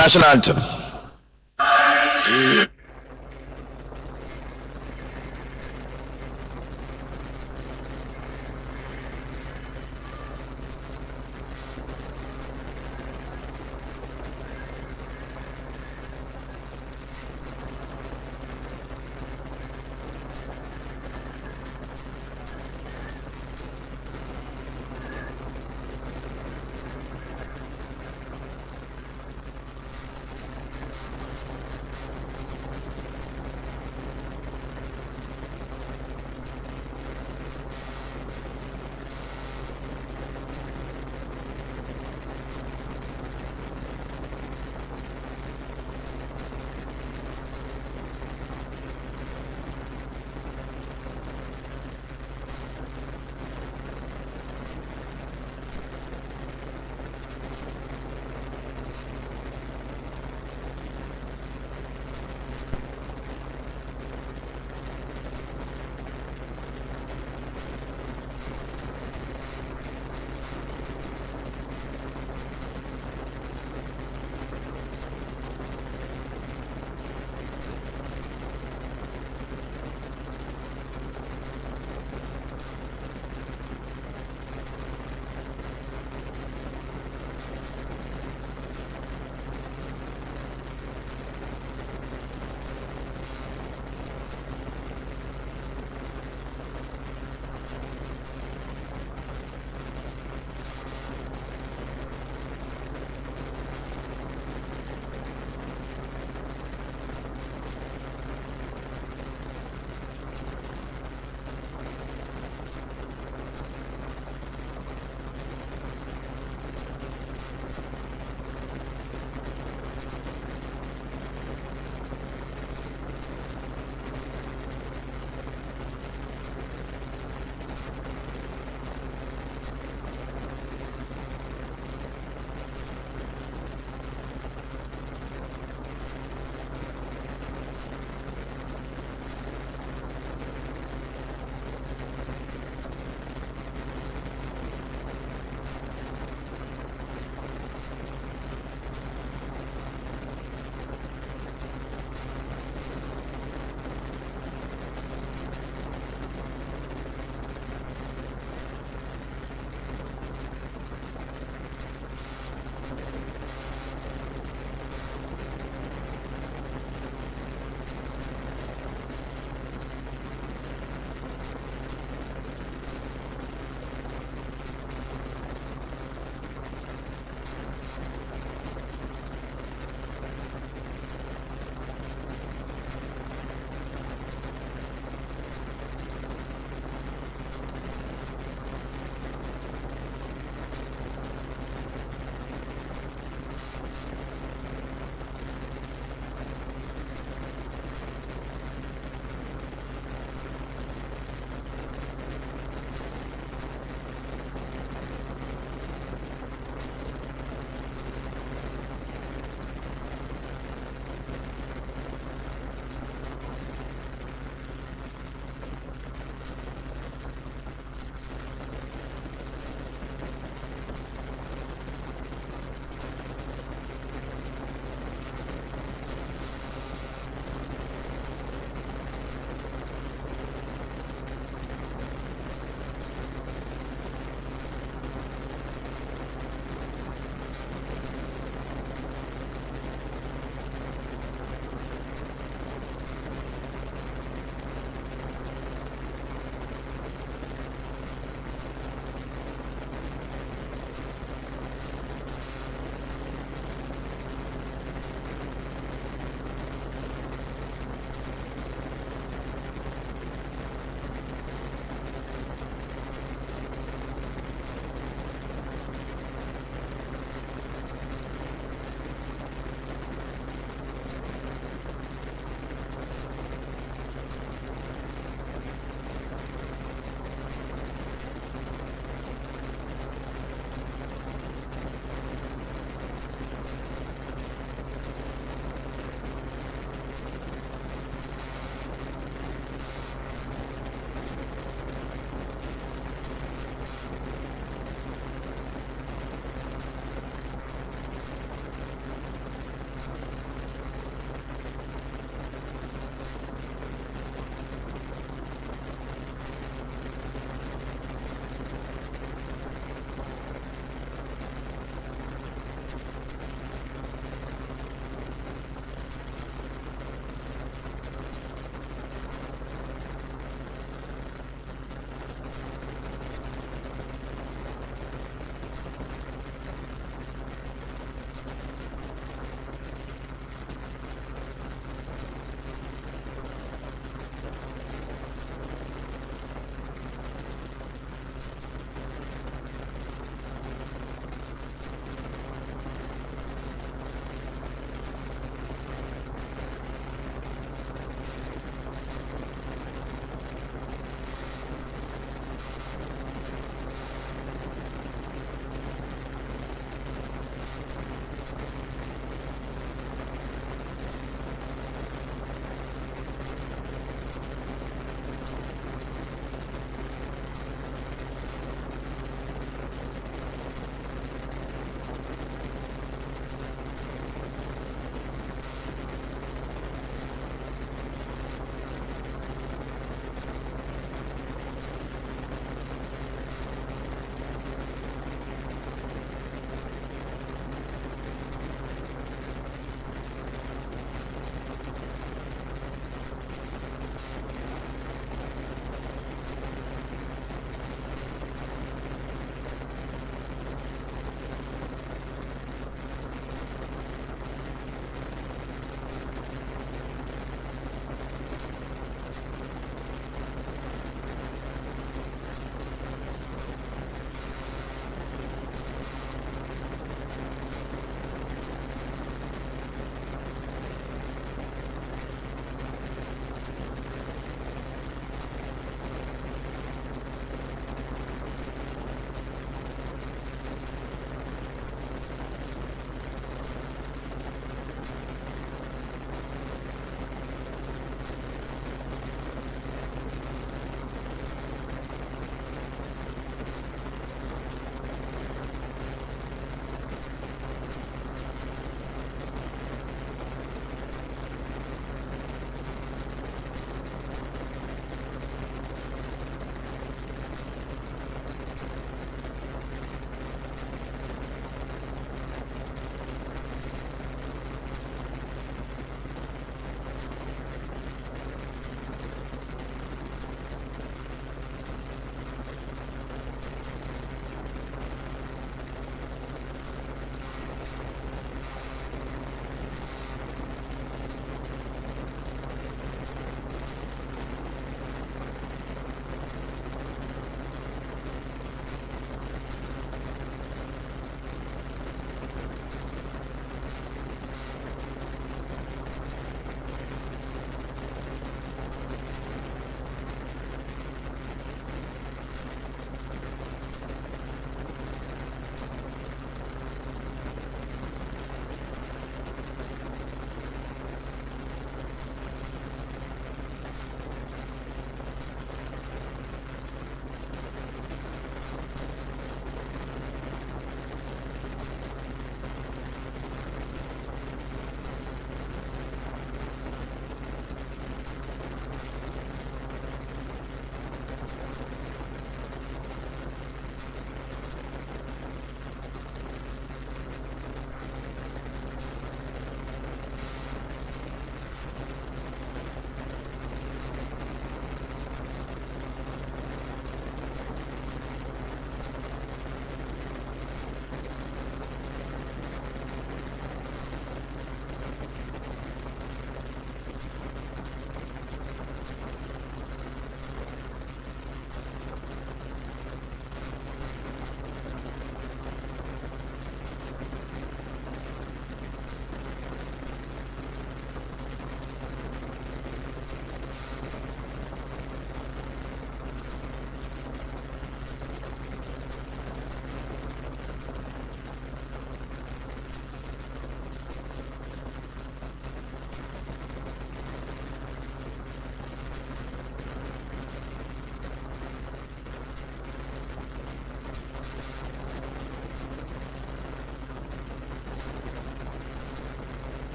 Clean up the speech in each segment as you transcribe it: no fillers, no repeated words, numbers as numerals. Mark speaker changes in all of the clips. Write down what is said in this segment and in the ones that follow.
Speaker 1: National anthem.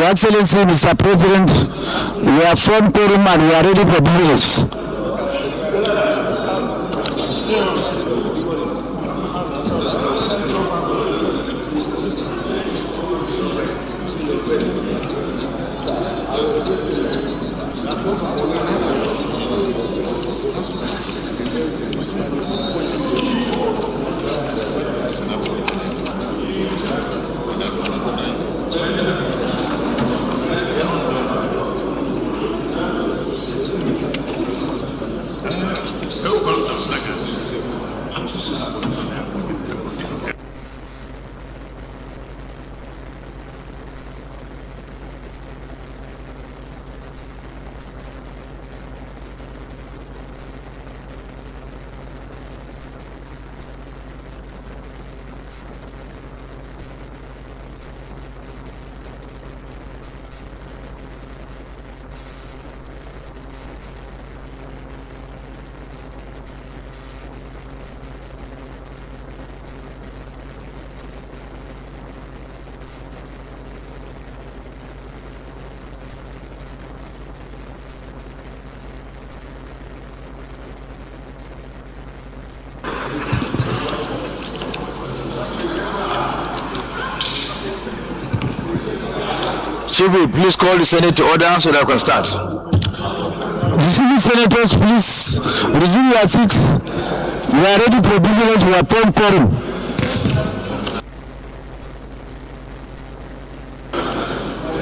Speaker 1: Your Excellency, Mr. President, we have formed quorum and we are ready for business.
Speaker 2: Chief, please call the Senate to order so that I can start.
Speaker 1: Distinguished senators, please resume your seats. We are ready for business. We are formed quorum.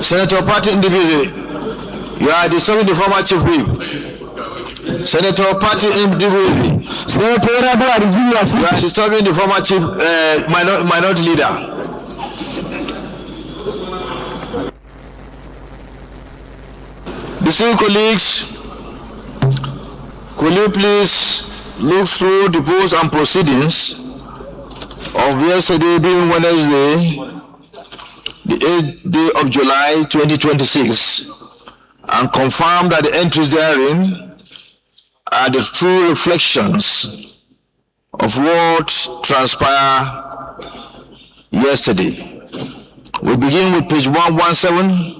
Speaker 2: Senator Party Ndibisi, you are disturbing the former Chief Whip. Senator Party Ndibisi,
Speaker 1: Senator Rabu, resume your seats.
Speaker 2: you are disturbing the former Chief Minority Leader. Distinguished colleagues, could you please look through the rules and proceedings of yesterday being Wednesday, the 8th day of July 2026, and confirm that the entries therein are the true reflections of what transpired yesterday. We begin with page 117.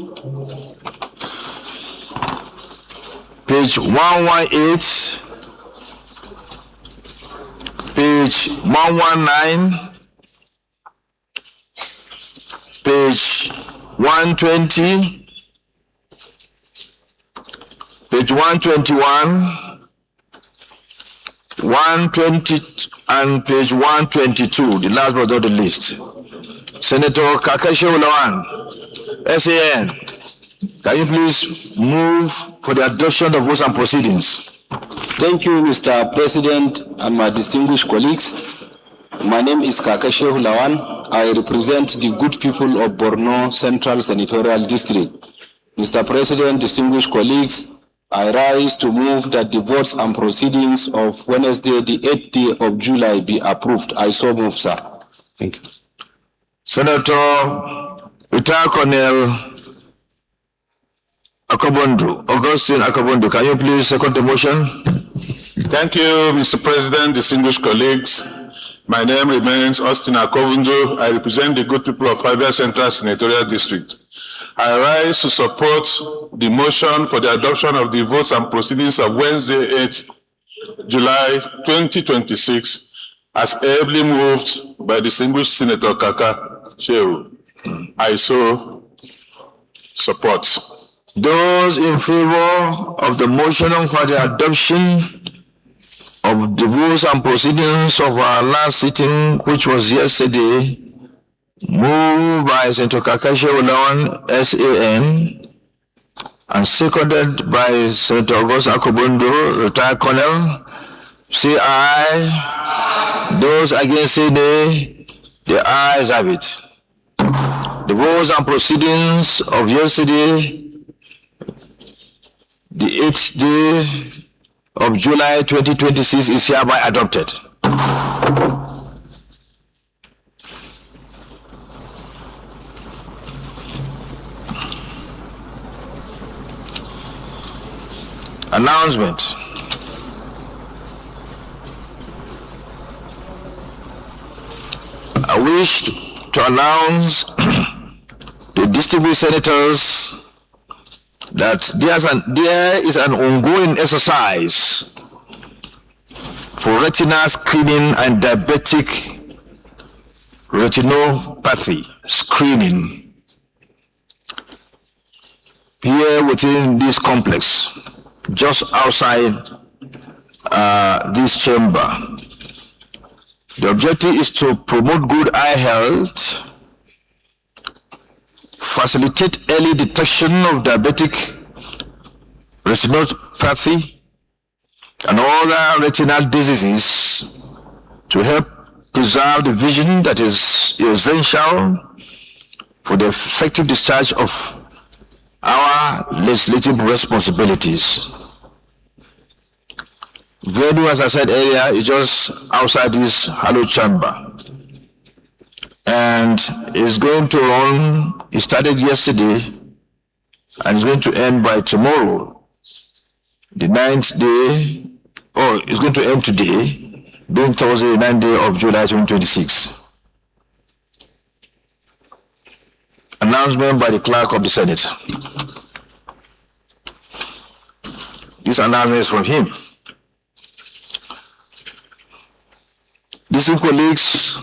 Speaker 2: Page 118, page 119, page 120, page 121, 120, and page 122, the last but not the least. Senator Kakashi Ulawan, SAN. Can you please move for the adoption of rules and proceedings?
Speaker 3: Thank you, Mr. President, and my distinguished colleagues. My name is Kakashi Ulawan. I represent the good people of Borno Central Senatorial District. Mr. President, distinguished colleagues, I rise to move that the votes and proceedings of Wednesday, the 8th day of July be approved. I so move, sir. Thank you.
Speaker 2: Senator Retired Colonel Akobondu, Augustine Akobondu, can you please second the motion?
Speaker 4: Thank you, Mr. President, distinguished colleagues. My name remains Austin Akobondu. I represent the good people of Fabia Central Senatorial District. I rise to support the motion for the adoption of the votes and proceedings of Wednesday, 8th July 2026, as ably moved by distinguished Senator Kaka Shehu. I so support.
Speaker 2: Those in favor of the motion for the adoption of the rules and proceedings of our last sitting, which was yesterday, moved by Senator Kakashi Ulawan, SAN, and seconded by Senator August Akobondu, retired colonel, say aye. Those against say nay. The ayes have it. The rules and proceedings of yesterday, the 8th day of July 2026, is hereby adopted. Announcement. I wish to announce the distinguished senators that there is an ongoing exercise for retinal screening and diabetic retinopathy screening here within this complex, just outside this chamber. The objective is to promote good eye health, facilitate early detection of diabetic retinopathy and other retinal diseases to help preserve the vision that is essential for the effective discharge of our legislative responsibilities. Venue, as I said earlier, is just outside this hallowed chamber. And it's going to run, it started yesterday, and it's going to end by tomorrow, the 9th day, or it's going to end today, being Thursday, the 9th day of July 2026. Announcement by the clerk of the Senate. This announcement is from him. Distinguished colleagues,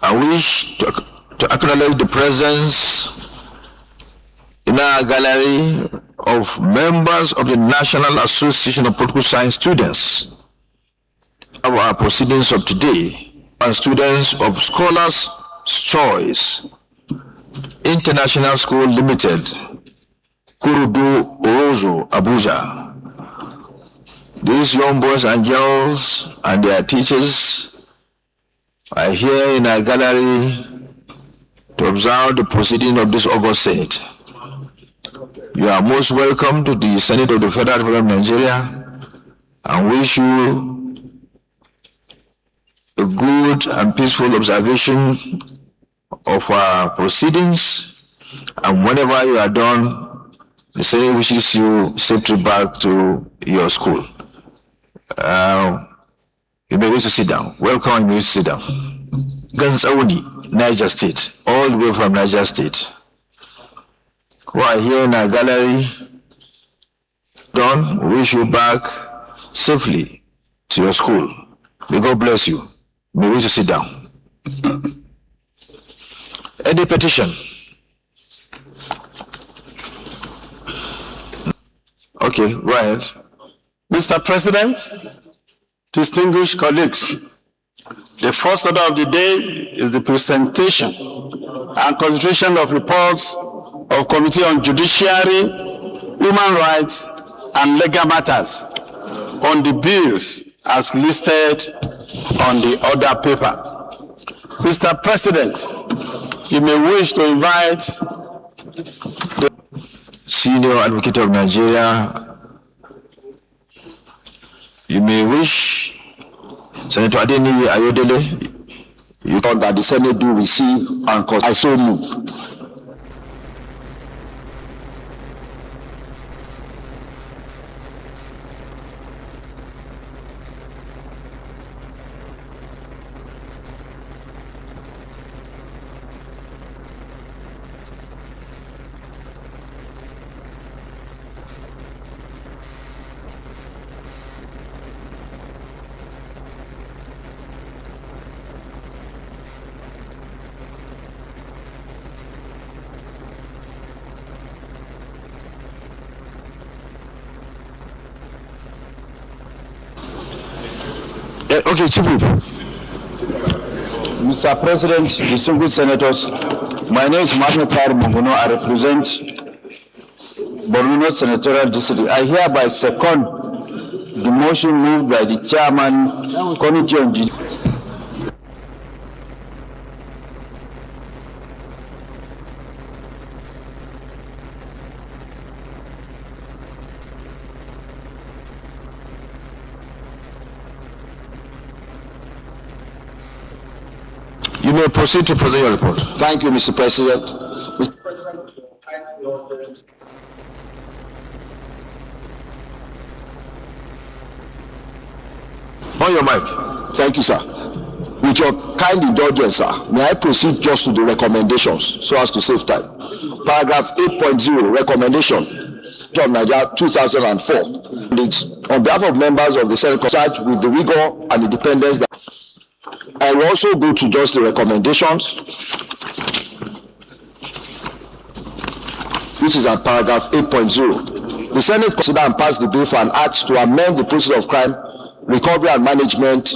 Speaker 2: I wish to acknowledge the presence in our gallery of members of the National Association of Political Science Students of our proceedings of today, and students of Scholars' Choice International School Limited, Kurudu Orozo, Abuja. These young boys and girls and their teachers are here in our gallery to observe the proceeding of this August Senate. You are most welcome to the Senate of the Federal Republic of Nigeria, and wish you a good and peaceful observation of our proceedings, and whenever you are done, the Senate wishes you safely back to your school. You may wish to sit down. Welcome, you may wish to sit down. Gansauni, Niger State, all the way from Niger State, who are here in our gallery, done, wish you back safely to your school. May God bless you. You may wish to sit down. Any petition? Okay, go ahead.
Speaker 1: Mr. President, distinguished colleagues, the first order of the day is the presentation and consideration of reports of Committee on Judiciary, Human Rights, and Legal Matters on the bills as listed on the order paper. Mr. President, you may wish to invite the
Speaker 2: Senior Advocate of Nigeria. You may wish Senator Adeniyi Ayodele. You thought that the Senate do receive and cause. I so move. Okay, Chief Whip.
Speaker 5: Mr. President, distinguished senators, my name is Mohammed Tahir Monguno. I represent Borno North Senatorial District. I hereby second the motion moved by the Chairman, Committee on Judiciary.
Speaker 2: You may proceed to present your report.
Speaker 5: Thank you, Mr. President.
Speaker 2: On your mic.
Speaker 5: Thank you, sir.
Speaker 2: With your kind indulgence, sir, may I proceed just to the recommendations so as to save time. Paragraph 8.0, recommendation of Nigeria 2004. On behalf of members of the Senate charged with the rigor and independence, I will also go to just the recommendations, which is at paragraph 8.0. The Senate consider and pass the bill for an act to amend the Procedure of Crime Recovery and Management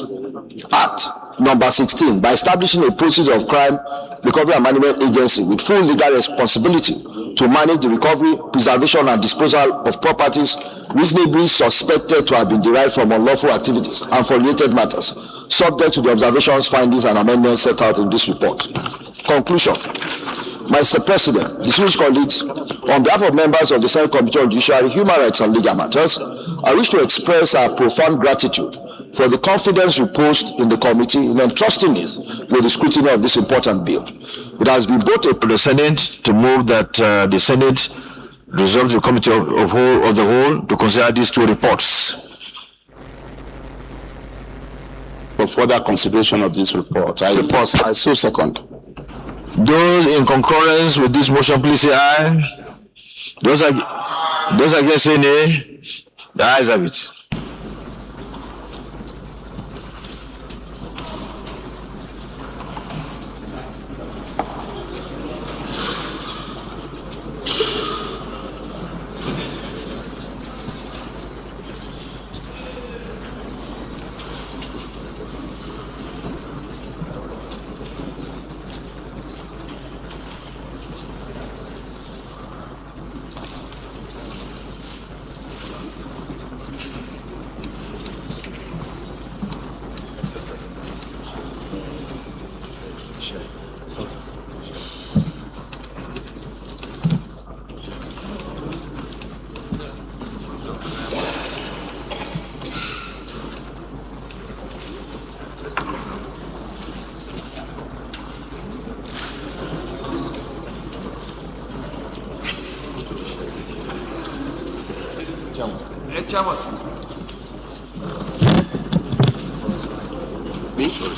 Speaker 2: Act number 16 by establishing a Procedure of Crime Recovery and Management Agency with full legal responsibility to manage the recovery, preservation, and disposal of properties reasonably suspected to have been derived from unlawful activities and for related matters, subject to the observations, findings, and amendments set out in this report. Conclusion. Mr. President, distinguished colleagues, on behalf of members of the Senate Committee on Judiciary, Human Rights and Legal Matters, I wish to express our profound gratitude for the confidence reposed in the committee in entrusting me with the scrutiny of this important bill. It has been both a the Senate to move that the Senate resolve the Committee of the whole to consider these two reports.
Speaker 1: For further consideration of this report, I so second.
Speaker 2: Those in concurrence with this motion, please say aye. Those against say nay. The ayes have it.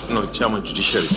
Speaker 6: No, Chairman Judiciary.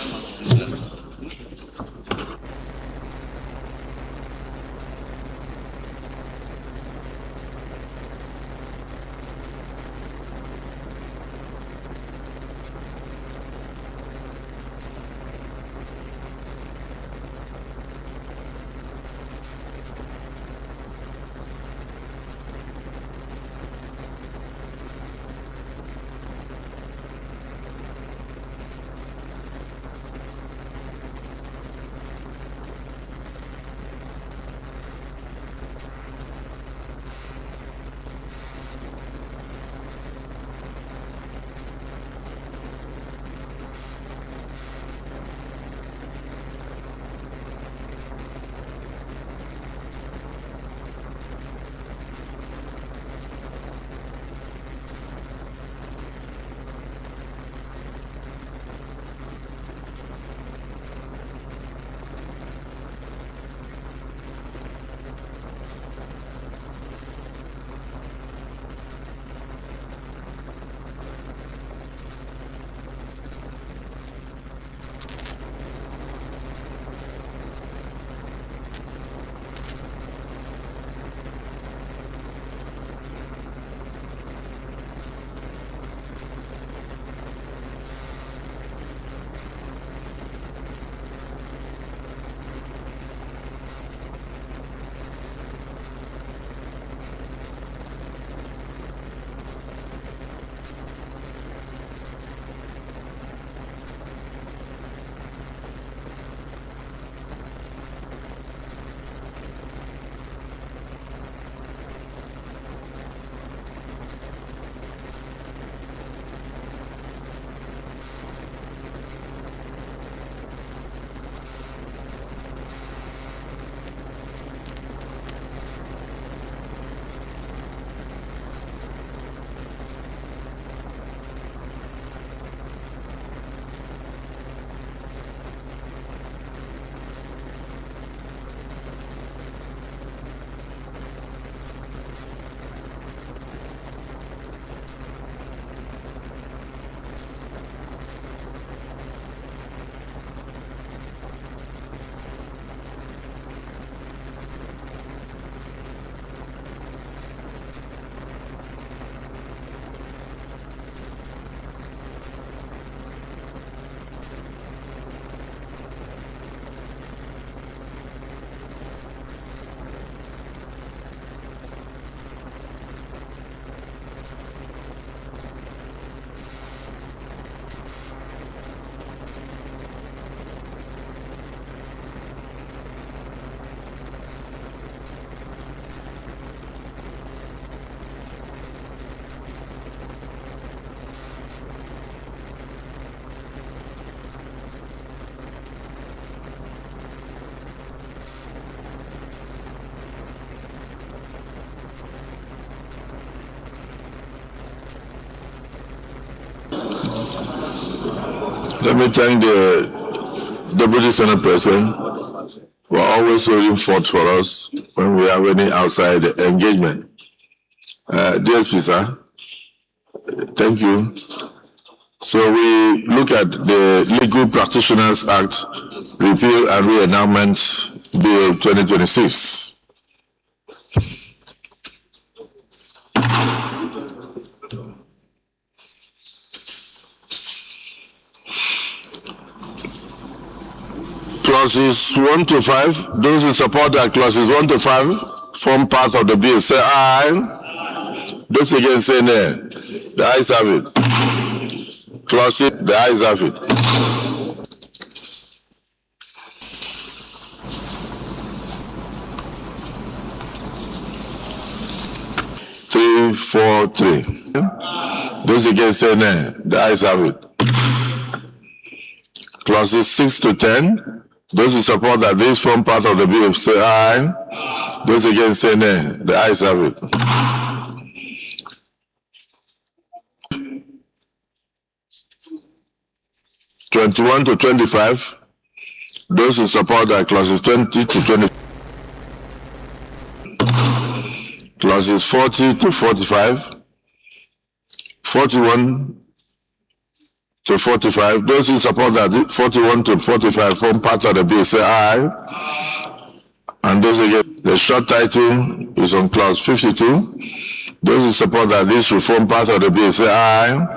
Speaker 2: Let me thank the Deputy Senate President for always holding forth for us when we have any outside engagement. DSP, sir, thank you. So we look at the Legal Practitioners Act, Repeal and Re-Endowment Bill 2026. Clauses 1 to 5, those who support that clauses 1 to 5 form part of the bill, say aye. Those against say nay. The ayes have it. Clauses, the ayes have it. Three, 4, 3. Those against say nay. The ayes have it. Clauses 6 to 10. Those who support that this form part of the bill say aye. Those against say nay. The ayes have it. (21) to 25. Those who support that clauses 20 to 20. Clauses 40 to 45. 41 to 45. Those who support that 41 to 45 form part of the bill say aye. And those against, the short title is on clause 52. Those who support that this should form part of the bill say aye.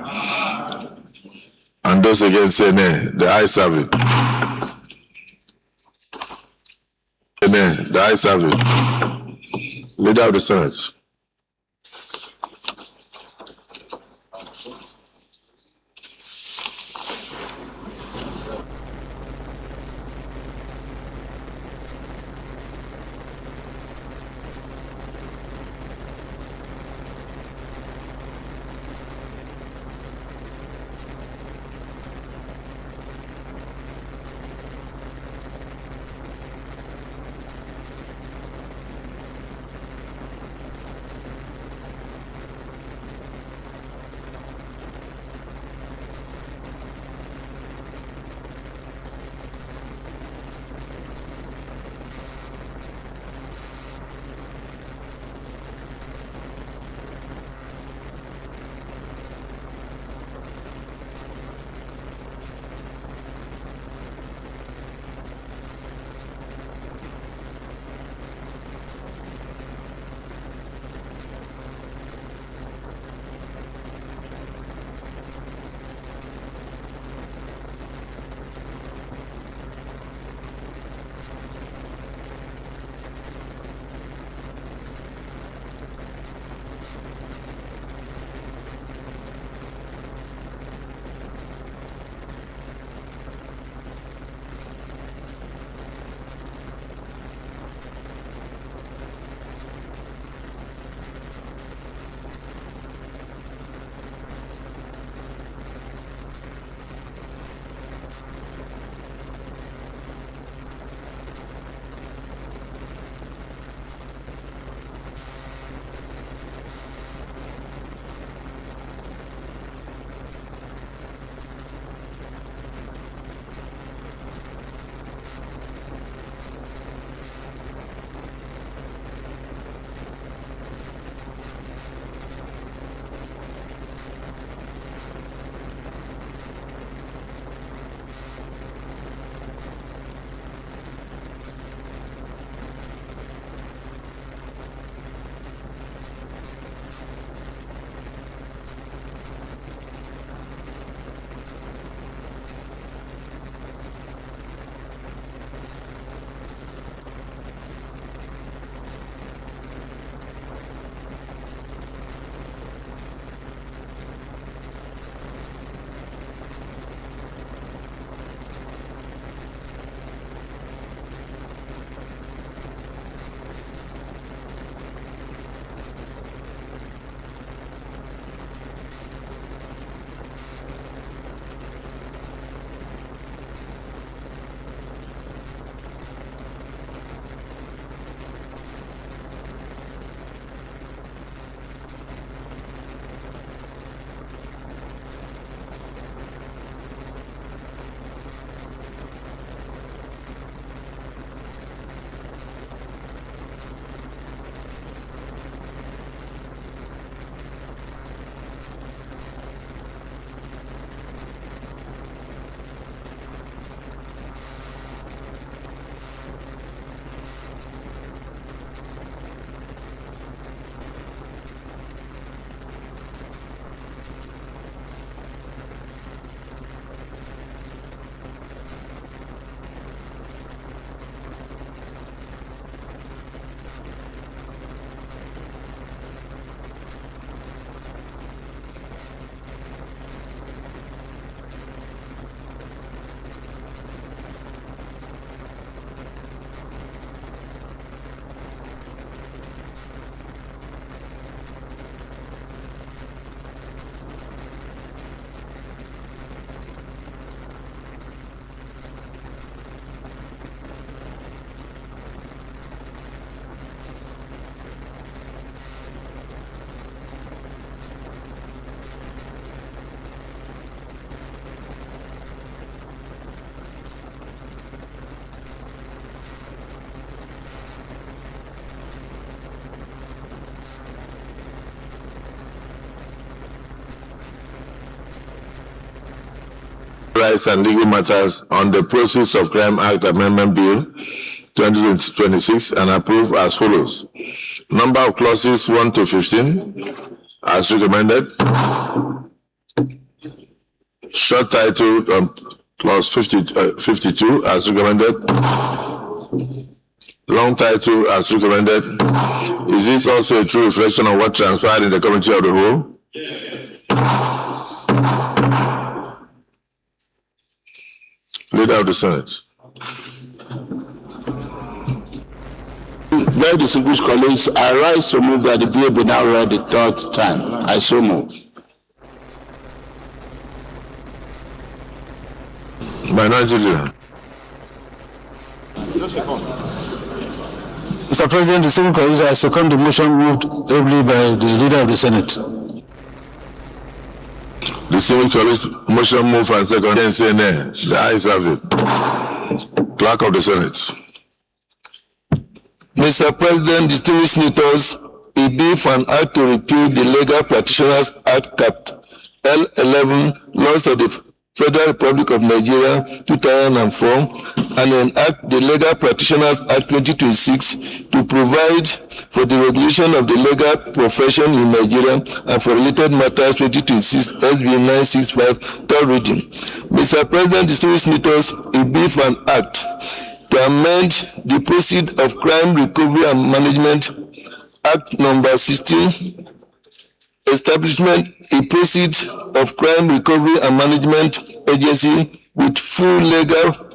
Speaker 2: And those against say nay. The ayes have it. Nay. The ayes have it. Leader of the Senate. Rights and Legal Matters on the Proceeds of Crime Act Amendment Bill 2026 and approve as follows. Number of clauses 1 to 15 as recommended. Short title on clause 52 as recommended. Long title as recommended. Is this also a true reflection of what transpired in the committee of the whole? Leader of the Senate.
Speaker 1: Very distinguished colleagues, I rise to move that the bill be now read the third time. I so move.
Speaker 2: Minority Leader.
Speaker 5: Mr. President, distinguished colleagues, I second the motion moved ably by the Leader of the Senate.
Speaker 2: Distinguished colleagues, motion move and second. The ayes have it. Clerk of the Senate.
Speaker 6: Mr. President, distinguished senators, a bill for an act to repeal the Legal Practitioners Act Capt. L11, Laws of the Federal Republic of Nigeria 2004, and enact the Legal Practitioners Act 2026 to provide for the regulation of the legal profession in Nigeria and for related matters 2026 SB 965, third reading. Mr. President, distinguished senators, a bill for an act to amend the Proceeds of Crime Recovery and Management Act number 16, establishment a Proceeds of Crime Recovery and Management Agency with full legal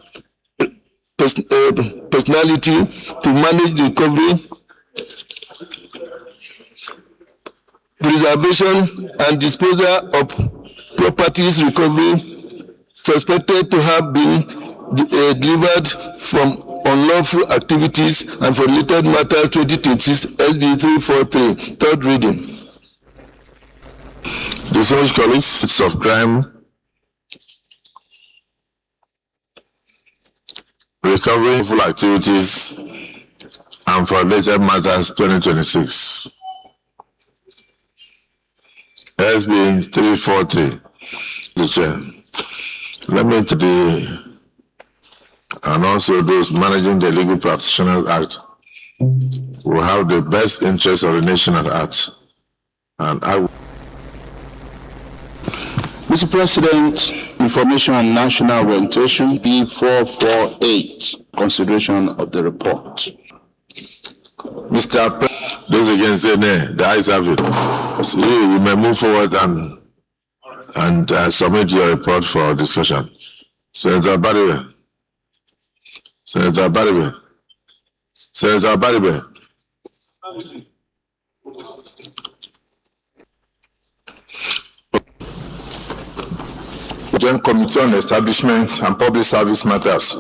Speaker 6: personality to manage the recovery, preservation, and disposal of properties recovery suspected to have been delivered from unlawful activities and for related matters 2026 SB 343, third reading.
Speaker 2: Distinguished colleagues, of crime, recovery full activities and for related matters 2026. SB 343. The Chair. Let me to the and also those managing the Legal Practitioners Act will have the best interest of the nation at heart. And I will.
Speaker 1: Mr. President, Information and National Orientation, B448, consideration of the report.
Speaker 2: Mr. President, those against say nay, the ayes have it. So you may move forward and submit your report for discussion. Senator Baribe. Senator Baribe. Senator Baribe.
Speaker 6: Joint Committee on Establishment and Public Service Matters,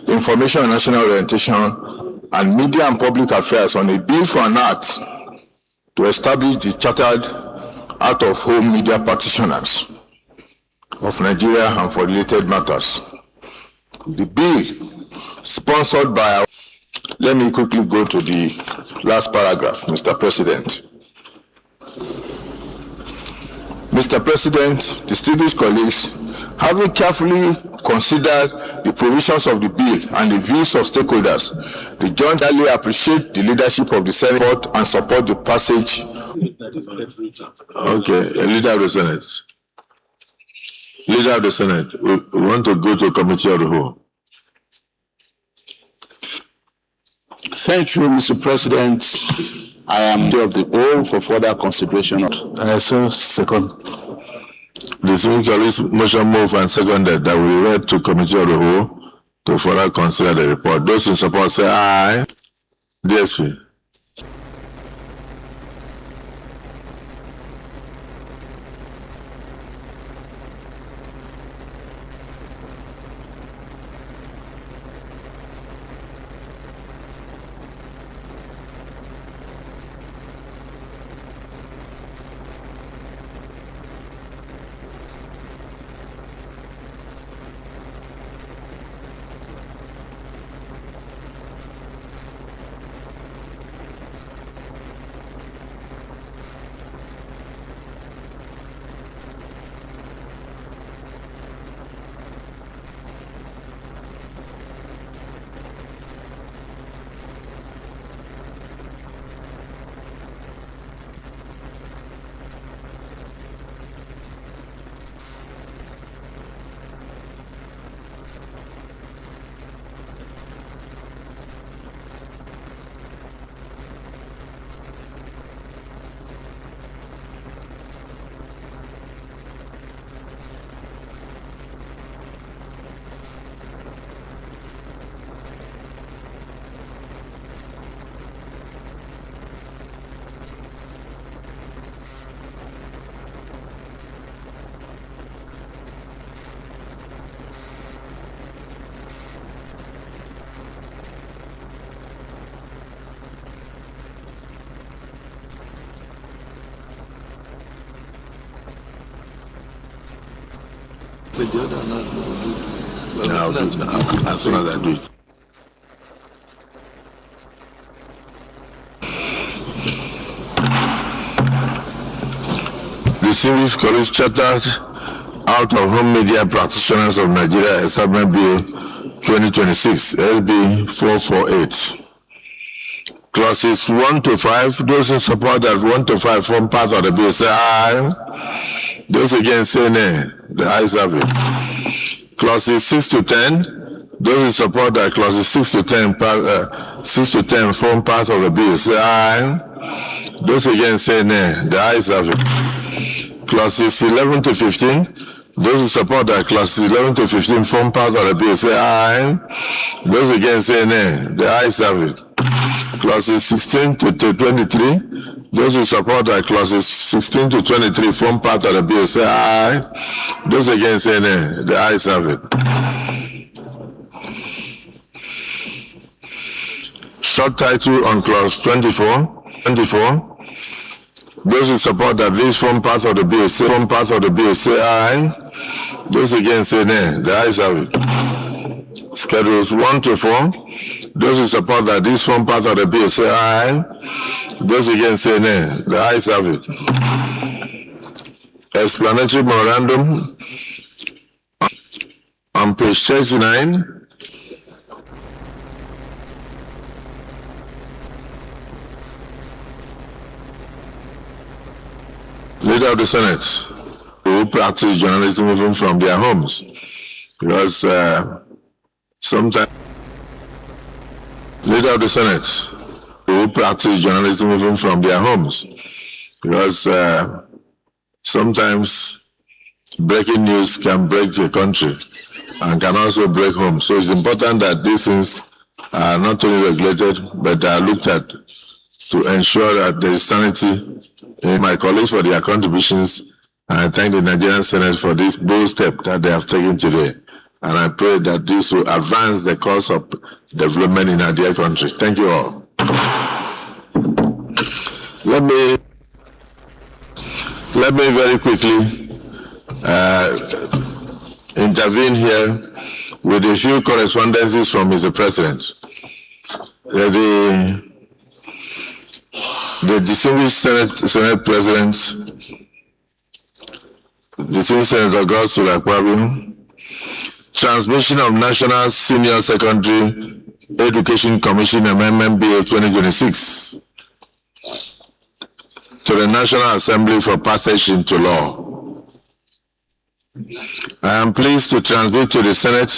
Speaker 6: Information and National Orientation, and Media and Public Affairs on a bill for an act to establish the Chartered Out-of-Home Media Practitioners of Nigeria and for related matters. The bill, sponsored by our... Let me quickly go to the last paragraph, Mr. President. Mr. President, distinguished colleagues, having carefully considered the provisions of the bill and the views of stakeholders, the joint highly appreciate the leadership of the Senate and support the passage.
Speaker 2: Okay, Leader of the Senate. Leader of the Senate, we want to go to Committee of the Whole.
Speaker 1: Thank you, Mr. President. I am of the whole for further consideration.
Speaker 5: So second.
Speaker 2: The motion moved and seconded that we read to Committee of the Whole to further consider the report. Those in support say aye. DSP.
Speaker 6: But the other announcement will do.
Speaker 2: Now, I'll do it now, as soon as I do it. Distinguished colleagues, chartered out of Home Media Practitioners of Nigeria Establishment Bill 2026, SB 448. Clauses 1 to 5, those in support that 1 to 5 form part of the bill say aye. Those against say nay. The ayes have it. Clauses 6 to 10, those in support that clauses 6 to 10 form part of the bill say aye. Those against say nay. The ayes have it. Clauses 11 to 15, those who support that clauses 11 to 15 form part of the bill say aye. Those against say nay. The ayes have it. Clauses 16 to 23, those who support that clauses 16 to 23 form part of the bill say aye. Those against say nay. The ayes have it. Short title on clause 24. Those who support that this form part of the bill say aye. Those against say nay. The ayes have it. Schedules 1 to 4. Those who support that this form part of the bill say aye. Those against say nay. The ayes have it. Explanatory memorandum on page 39. Leader of the Senate who practice journalism even from their homes, because sometimes Leader of the Senate who practice journalism even from their homes, because sometimes breaking news can break a country and can also break home. So it's important that these things are not only regulated but are looked at to ensure that there is sanity. In my colleagues for their contributions, and I thank the Nigerian Senate for this bold step that they have taken today. And I pray that this will advance the cause of development in our dear country. Thank you all. Let me very quickly intervene here with a few correspondences from Mr. President. The distinguished Senate President, distinguished Senator Godswill Akpabio, transmission of National Senior Secondary Education Commission Amendment Bill 2026 to the National Assembly for passage into law. I am pleased to transmit to the Senate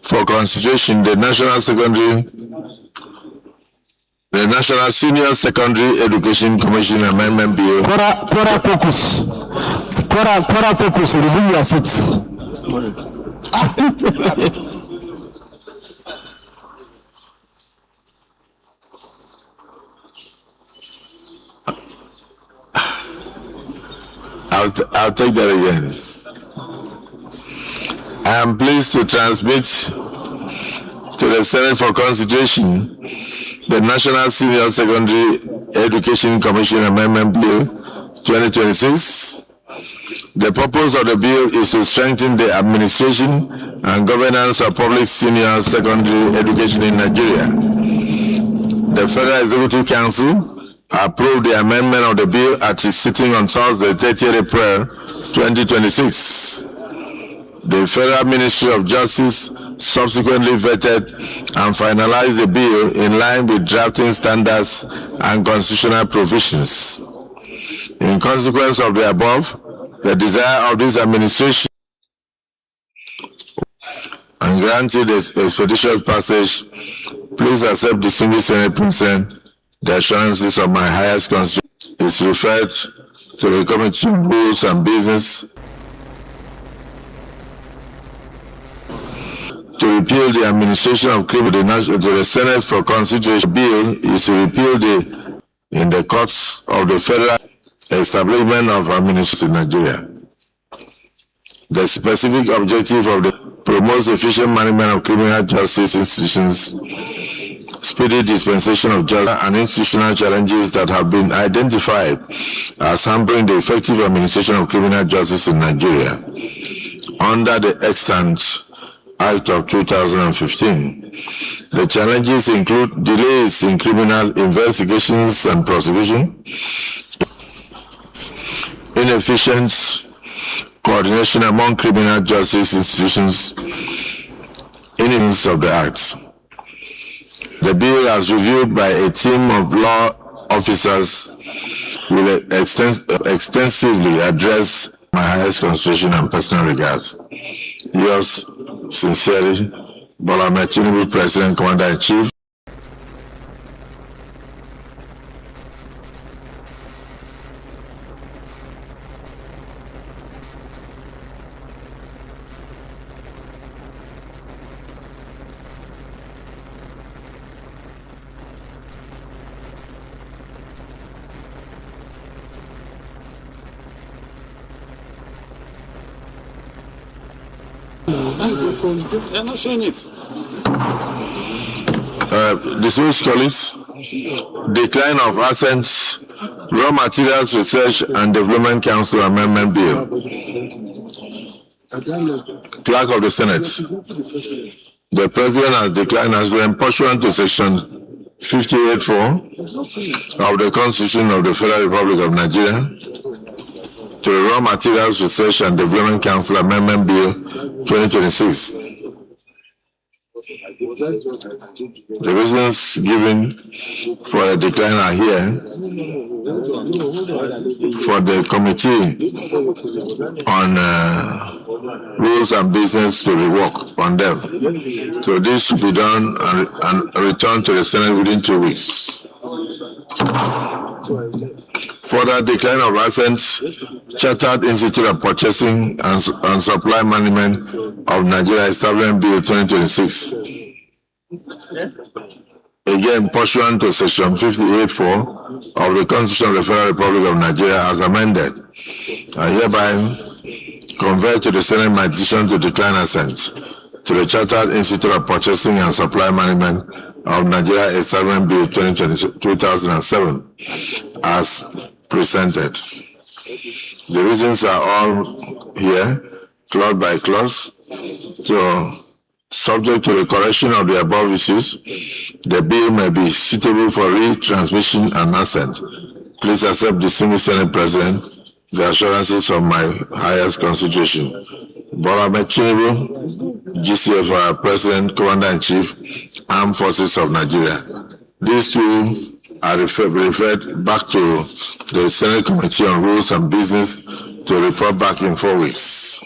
Speaker 2: for consideration the National Senior Secondary Education Commission Amendment Bill.
Speaker 7: Quora caucus, resume your seats.
Speaker 2: I'll take that again. I am pleased to transmit to the Senate for consideration the National Senior Secondary Education Commission Amendment Bill 2026. The purpose of the bill is to strengthen the administration and governance of public senior secondary education in Nigeria. The Federal Executive Council approved the amendment of the bill at its sitting on Thursday, 30th April 2026. The Federal Ministry of Justice subsequently vetted and finalized the bill in line with drafting standards and constitutional provisions. In consequence of the above, the desire of this administration and granted a expeditious passage, please accept, distinguished Senate President, the assurances of my highest constitution is referred to the Committee on Rules and Business to repeal the administration of criminal to the Senate for consideration. Bill is to repeal in the courts of the federal establishment of administration in Nigeria. The specific objective of the promotes efficient management of criminal justice institutions, speedy dispensation of justice, and institutional challenges that have been identified as hampering the effective administration of criminal justice in Nigeria. under the Extant Act of 2015. The challenges include delays in criminal investigations and prosecution, inefficient coordination among criminal justice institutions, innocence of the acts. The bill, as reviewed by a team of law officers, will extensively address my highest consideration and personal regards. Yours sincerely, Bola Ahmed Tinubu, President, Commander-in-Chief.
Speaker 1: They're not showing it.
Speaker 2: Distinguished colleagues, decline of assets, Raw Materials Research and Development Council Amendment Bill. Clerk of the Senate, the President has declined as pursuant to Section 58(4) of the Constitution of the Federal Republic of Nigeria to the Raw Materials Research and Development Council Amendment Bill 2026. The reasons given for the decline are here. For the Committee on Rules and Business to rework on them. So this should be done and returned to the Senate within 2 weeks. Further decline of assets, Chartered Institute of Purchasing and Supply Management of Nigeria Establishment Bill 2026. Again, pursuant to Section 58(4) of the Constitution of the Federal Republic of Nigeria as amended, I hereby convey to the Senate my decision to decline assent to the Chartered Institute of Purchasing and Supply Management of Nigeria Establishment Bill 2007 as presented. The reasons are all here, clause by clause. So, subject to the correction of the above issues, the bill may be suitable for retransmission and assent. Please accept, distinguished Senate President, the assurances of my highest consideration. Bola Ahmed Tinubu, GCFR President, Commander-in-Chief, Armed Forces of Nigeria. These two are referred back to the Senate Committee on Rules and Business to report back in 4 weeks.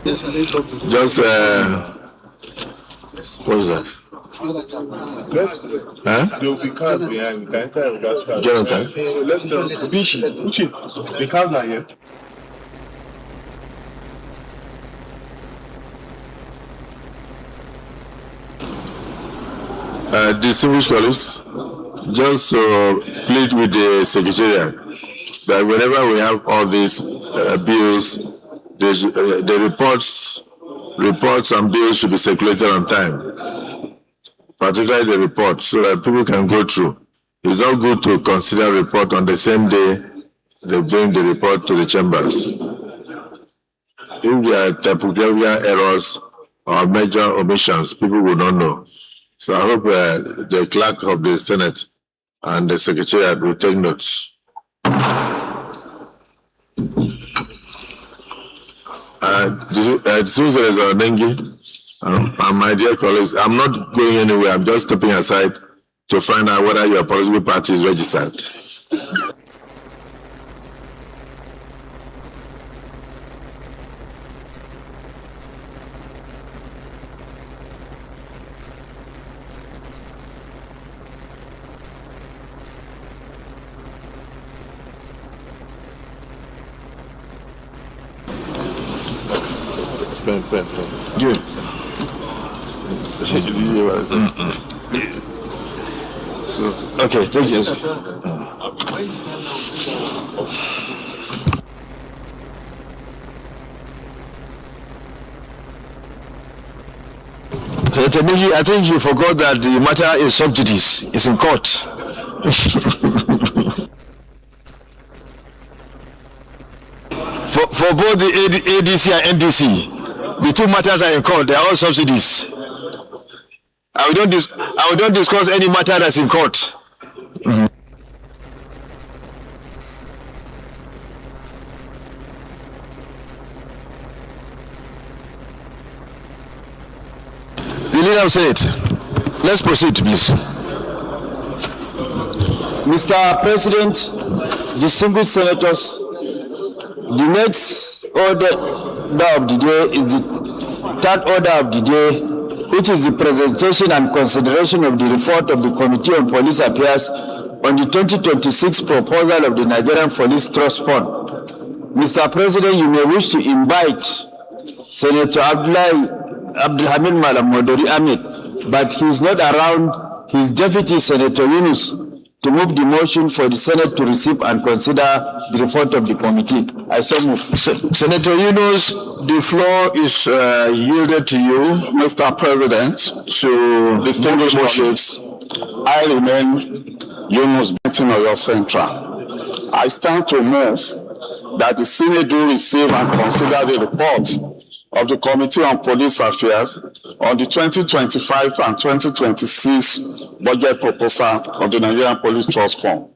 Speaker 6: Just, what is that? Huh?
Speaker 4: There will be cars behind. Can you tell gas cars?
Speaker 6: Jonathan?
Speaker 4: Let's go. The cars are here.
Speaker 6: Distinguished colleagues, just plead with the Secretariat that whenever we have all these bills, the reports and bills should be circulated on time, particularly the reports, so that people can go through. It's not good to consider report on the same day they bring the report to the chambers. If there are typographical errors or major omissions, people will not know. So I hope the clerk of the Senate and the Secretariat will take notes. Senator Nengi and my dear colleagues, I'm not going anywhere. I'm just stepping aside to find out whether your political party is registered. Pen. Good. So, okay, thank you. Senator Migi, I think you forgot that the matter is sub judice. It's in court. For both the ADC and NDC, the two matters are in court. They are all subsidies. I will don't discuss any matter that's in court. The leader of Senate, let's proceed, please.
Speaker 5: Mr. President, distinguished senators, the next order of the day is the third order of the day, which is the presentation and consideration of the report of the Committee on Police Affairs on the 2026 proposal of the Nigerian Police Trust Fund. Mr. President, you may wish to invite Senator Abdulhamid Malam Modori Ahmed, but he is not around. His deputy, Senator Yunus, to move the motion for the Senate to receive and consider the report of the committee. I so move.
Speaker 1: Senator Yunus, the floor is yielded to you, Mr. President, to distinguish colleagues. I remain Yunus Benton Oyo Central. I stand to move that the Senate do receive and consider the report of the Committee on Police Affairs on the 2025 and 2026 budget proposal of the Nigerian Police Trust Fund.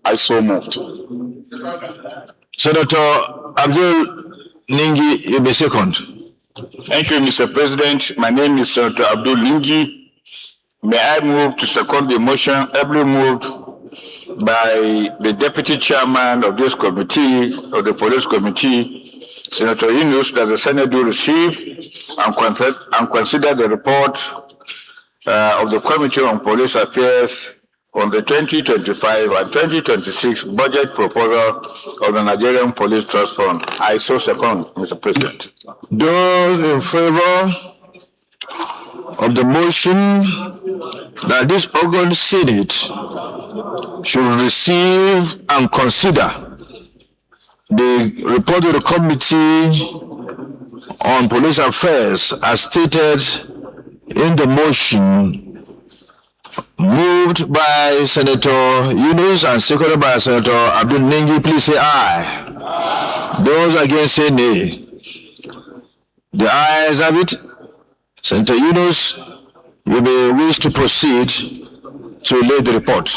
Speaker 1: I so moved.
Speaker 6: Senator Abdul Ningi, you be second.
Speaker 1: Thank you, Mr. President. My name is Senator Abdul Ningi. May I move to second the motion ably moved by the Deputy Chairman of this committee, of the Police Committee, Senator Yunus, that the Senate do receive and consider the report of the Committee on Police Affairs on the 2025 and 2026 budget proposal of the Nigerian Police Trust Fund. I so second, Mr. President.
Speaker 6: Those in favor of the motion that this August Senate should receive and consider the report of the Committee on Police Affairs as stated in the motion moved by Senator Yunus and seconded by Senator Abdul Ningi, please say aye. Those against say nay. The ayes have it. Senator Yunus, you may wish to proceed to lay the report.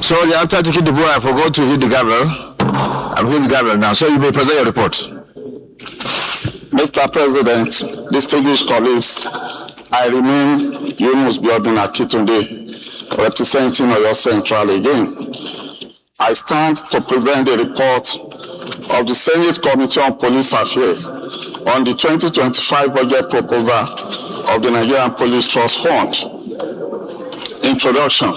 Speaker 2: Sorry, after taking the vote, I forgot to hit the gavel. I'm hitting the gavel now, so you may present your report.
Speaker 1: Mr. President, distinguished colleagues, I remain Yunus Biodun Akitunde, representing Oyo Central again. I stand to present the report of the Senate Committee on Police Affairs on the 2025 budget proposal of the Nigerian Police Trust Fund. Introduction.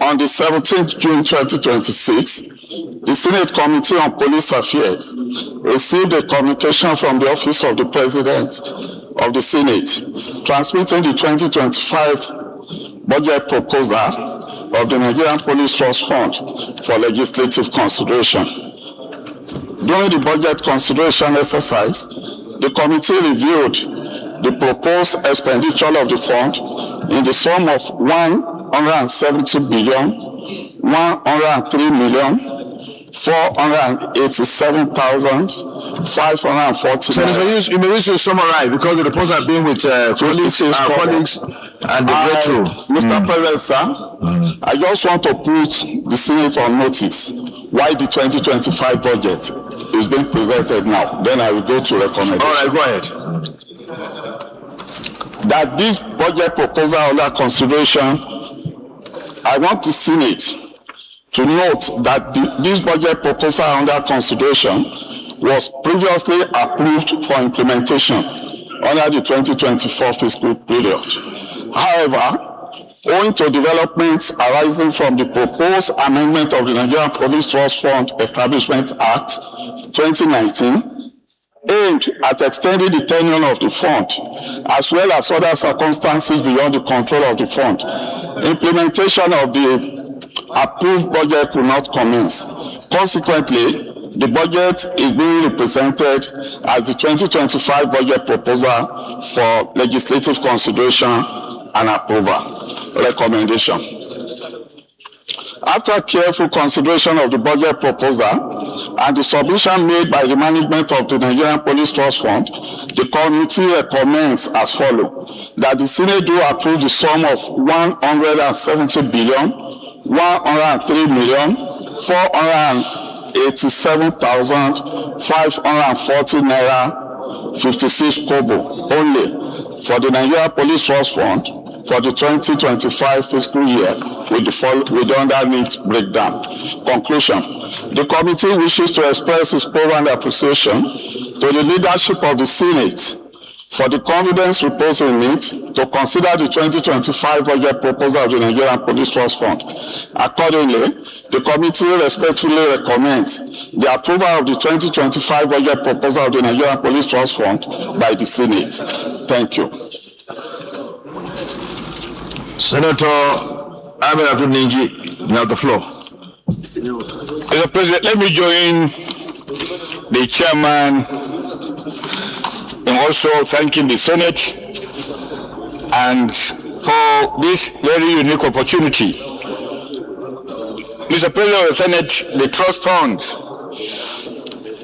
Speaker 1: On the 17th June 2026, the Senate Committee on Police Affairs received a communication from the Office of the President of the Senate, transmitting the 2025 budget proposal of the Nigerian Police Trust Fund for legislative consideration. During the budget consideration exercise, the committee reviewed the proposed expenditure of the fund in the sum of 170,103,487,540.
Speaker 2: Senator, you may wish to summarize because the reports have been with colleagues and the breakthrough.
Speaker 1: Mr. President, sir, I just want to put the Senate on notice why the 2025 budget is being presented now. Then I will go to recommendation.
Speaker 2: All right, go ahead.
Speaker 1: That this budget proposal under consideration, I want the Senate to note that this budget proposal under consideration was previously approved for implementation under the 2024 fiscal period. However, owing to developments arising from the proposed amendment of the Nigerian Police Trust Fund Establishment Act 2019, aimed at extending the tenure of the fund, as well as other circumstances beyond the control of the fund, implementation of the approved budget could not commence. Consequently, the budget is being represented as the 2025 budget proposal for legislative consideration and approval. Recommendation. After careful consideration of the budget proposal and the submission made by the management of the Nigerian Police Trust Fund, the committee recommends as follows: that the Senate do approve the sum of 170,103,487,540 naira 56 kobo only for the Nigerian Police Trust Fund for the 2025 fiscal year with the underneath breakdown. Conclusion. The committee wishes to express its profound appreciation to the leadership of the Senate for the confidence reposed in it to consider the 2025 budget proposal of the Nigerian Police Trust Fund. Accordingly, the committee respectfully recommends the approval of the 2025 budget proposal of the Nigerian Police Trust Fund by the Senate. Thank you.
Speaker 2: Senator Ahmed Abdul Ningi, you have the floor.
Speaker 5: Mr. President, let me join the chairman in also thanking the Senate and for this very unique opportunity. Mr. President of the Senate, the Trust Fund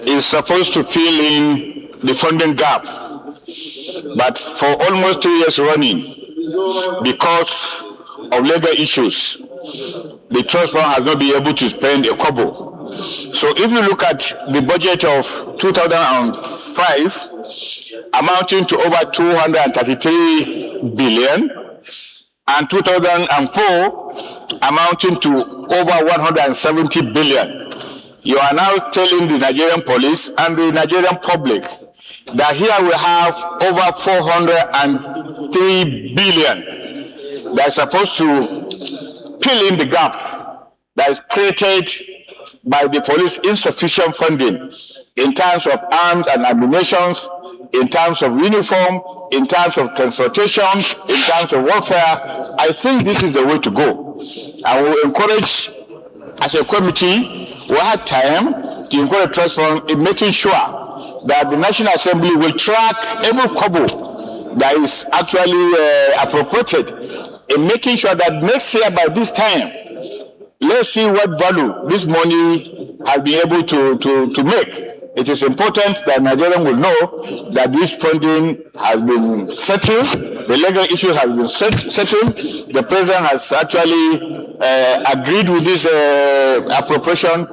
Speaker 5: is supposed to fill in the funding gap, but for almost 2 years running, because of legal issues, the Trust Fund has not been able to spend a kobo. So if you look at the budget of 2005, amounting to over 233 billion, and 2004, amounting to over 170 billion, you are now telling the Nigerian police and the Nigerian public that here we have over 403 billion that is supposed to fill in the gap that is created by the police insufficient funding in terms of arms and ammunition, in terms of uniform, in terms of transportation, in terms of warfare. I think this is the way to go. I will encourage, as a committee, we had time to encourage Trust Fund in making sure that the National Assembly will track every kobo that is actually appropriated, in making sure that next year by this time, let's see what value this money has been able to make.
Speaker 1: it is important that Nigerians will know that this funding has been settled, the legal issue has been settled. The president has actually agreed with this appropriation,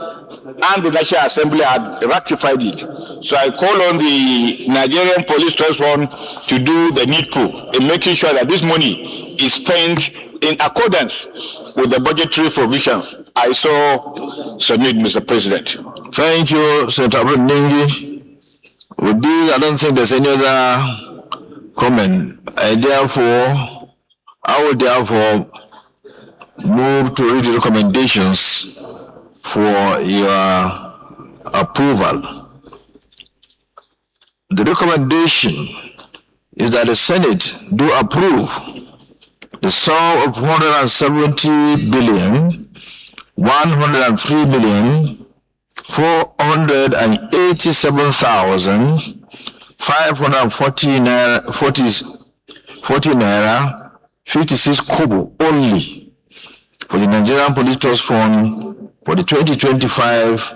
Speaker 1: and the National Assembly had ratified it. So I call on the Nigerian Police Trust Fund to do the needful in making sure that this money is spent in accordance with the budgetary provisions I saw submit, Mr. President.
Speaker 2: Thank you, Senator Abdul. With this, I don't think there's any other comment. I will therefore move to read the recommendations for your approval. The recommendation is that the Senate do approve the sum of 170 billion 103 million 487,540 naira 56 kobo only for the Nigerian Police Trust Fund for the 2025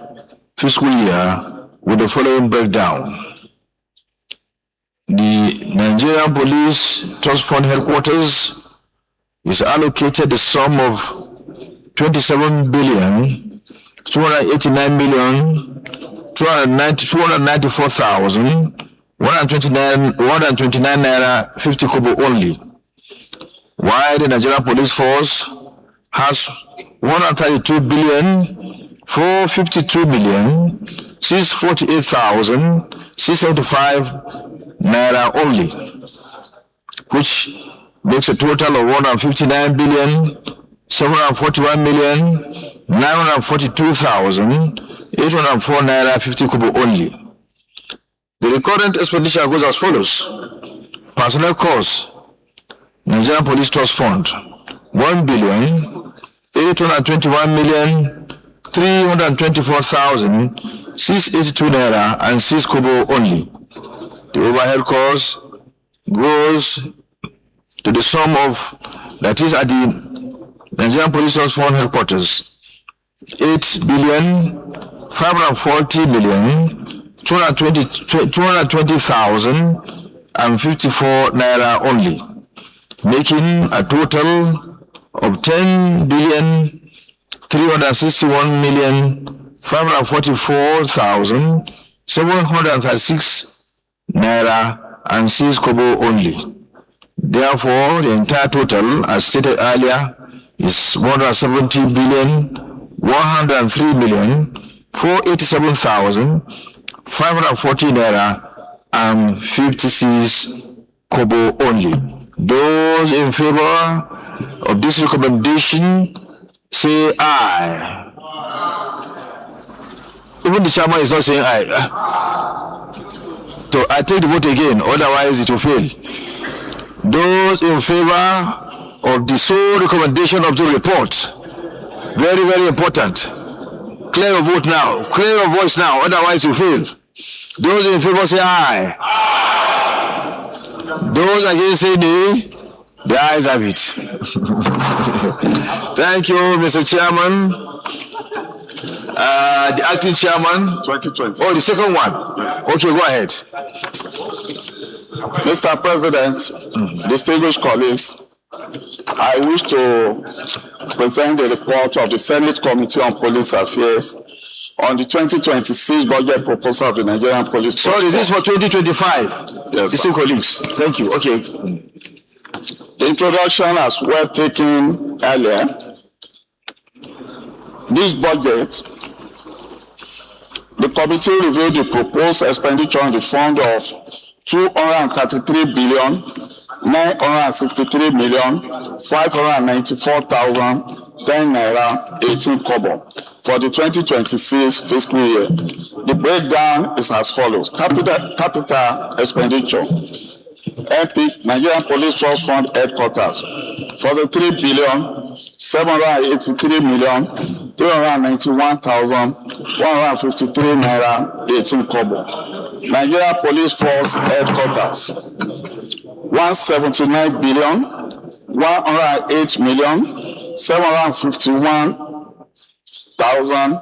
Speaker 2: fiscal year, with the following breakdown. The Nigerian Police Trust Fund headquarters is allocated the sum of 27 billion 289 million 294,129 naira 50 kobo only, while the Nigerian Police Force has 132 billion 452 million 648,675 naira only, which makes a total of 159 billion 741 million 942,804 naira 50 kobo only. The recurrent expenditure goes as follows: personnel costs, Nigerian Police Trust Fund, 1 billion 821 million 324,682 naira and 6 kobo only. The overhead cost goes to the sum of, that is at the Nigerian Police Trust Fund headquarters, 8 billion 540 million 220,054 naira only, making a total of 10 billion 361 million 544,736 naira and 6 kobo only. Therefore, the entire total, as stated earlier, is 170 billion 103 million 487,540 naira and 56 kobo only. Those in favor of this recommendation say aye. Even the chairman is not saying aye. So I take the vote again, otherwise it will fail. Those in favor of the sole recommendation of the report, very, very important. Clear your vote now. Clear your voice now, otherwise you fail. Those in favor say aye. Those against say nay. The ayes have it. Thank you, Mr. Chairman. The acting chairman.
Speaker 1: 2020.
Speaker 2: Oh, the second one.
Speaker 1: Yes.
Speaker 2: Okay, go ahead.
Speaker 1: Mr. President, distinguished colleagues, I wish to present the report of the Senate Committee on Police Affairs on the 2026 budget proposal of the Nigerian Police Trust
Speaker 2: Sorry, this is for 2025.
Speaker 1: Yes,
Speaker 2: distinguished colleagues. Thank you. Okay.
Speaker 1: The introduction, as well taken earlier, this budget, the committee reviewed the proposed expenditure on the fund of 233 billion 963 million 594,010 naira 18 kobo for the 2026 fiscal year. The breakdown is as follows: capital expenditure, MP Nigerian Police Trust Fund headquarters for the 3 billion 783 million 391,153 naira 18 kobo. Nigeria Police Force headquarters, 179 billion 108 million 751,000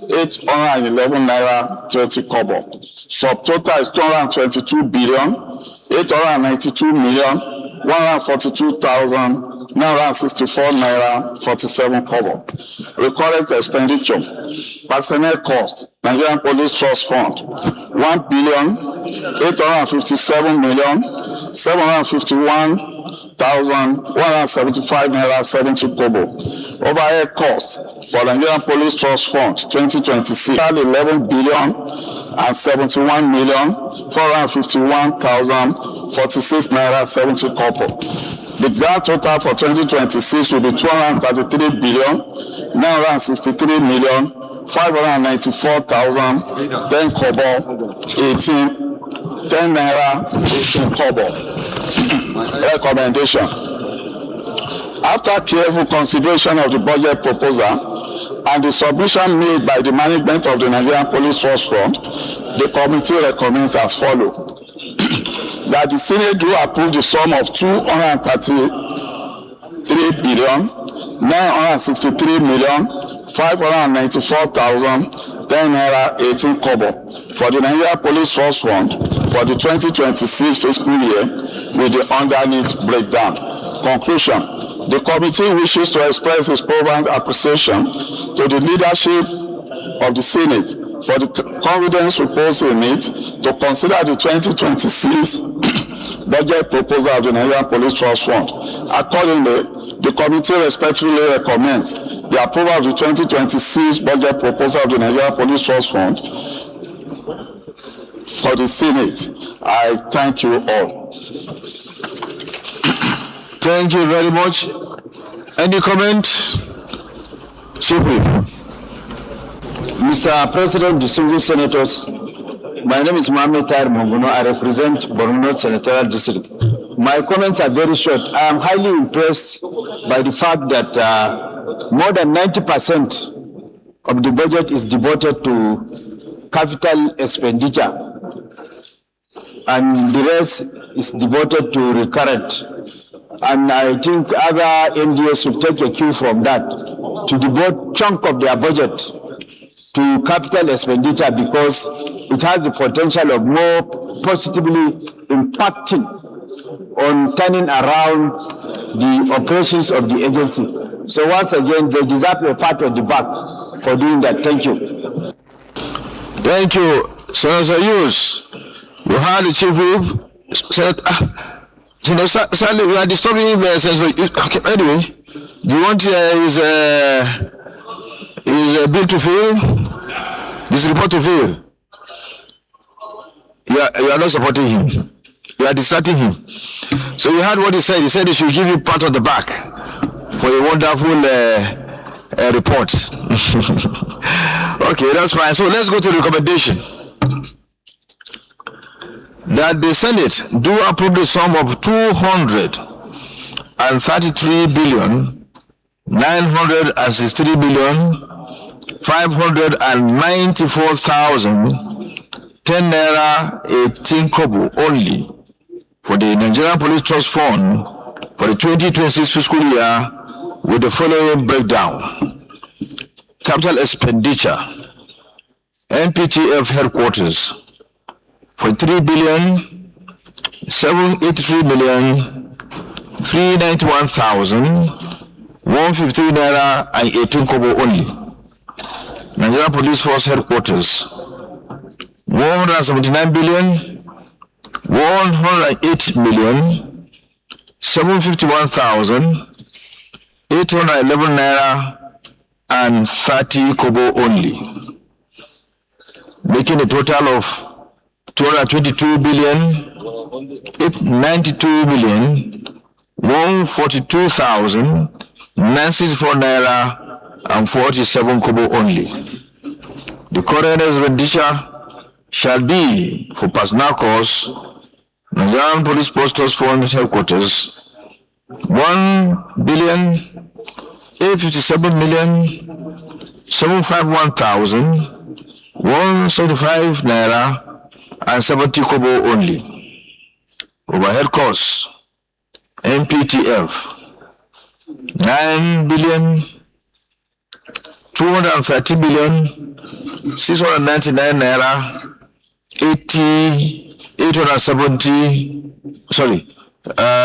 Speaker 1: 811 naira 20 kobo. Subtotal is 222 billion 892 million 142,964 naira 47 kobo. Recurrent expenditure. Personnel cost. Nigerian Police Trust Fund 1 billion 857 million 751,175 naira 70 kobo. Overhead cost for Nigerian Police Trust Fund 2026 11 billion and 71 million 451,046 naira 70 kobo. The grand total for 2026 will be 233 billion 963 million 594,010 kobo 10 naira 18 kobo. Recommendation. After careful consideration of the budget proposal and the submission made by the management of the Nigerian Police Trust Fund, the committee recommends as follows. That the Senate do approve the sum of 233 billion 963 million 594,010 naira 18 kobo for the Nigerian Police Trust Fund for the 2026 fiscal year with the underneath breakdown. Conclusion. The committee wishes to express its profound appreciation to the leadership of the Senate for the confidence reposed in it to consider the 2026 budget proposal of the Nigerian Police Trust Fund. Accordingly, the committee respectfully recommends the approval of the 2026 budget proposal of the Nigerian Police Trust Fund for the Senate. I thank you all.
Speaker 2: Thank you very much. Any comment? Supreme.
Speaker 5: Mr. President, distinguished senators, my name is Mohammed Tahir Monguno. I represent Borno Senatorial District. My comments are very short. I am highly impressed by the fact that more than 90% of the budget is devoted to capital expenditure, and the rest is devoted to recurrent. And I think other MDS will take a cue from that to devote chunk of their budget to capital expenditure, because it has the potential of more positively impacting on turning around the operations of the agency. So once again, they deserve a pat on the back for doing that. Thank you.
Speaker 2: Thank you, Senator Hughes. You heard the Chief Whip. Sadly, we are disturbing Senator Hughes. Okay, anyway, do you want his bill to fail? This report to fail? You are not supporting him. You are distracting him. So you heard what he said. He said he should give you pat on the back for a wonderful report. Okay, that's fine. So let's go to the recommendation. That the Senate do approve the sum of 233 billion 963 billion 594,010 naira 18 kobo only for the Nigerian Police Trust Fund for the 2026 fiscal year, with the following breakdown. Capital expenditure, NPTF headquarters for 3 billion 783 million 391,153 naira and 18 kobo only. Nigerian Police Force headquarters 179 billion 108 million 751,811 naira and 30 kobo only, making a total of 222 billion 892 million 142,964 naira and 47 kobo only. The current expenditure shall be for personnel costs, Nigerian Police Trust Fund headquarters 1 billion 857 million 751,175 naira and 70 kobo only. Overhead costs, NPTF 9 billion 230 million 699 naira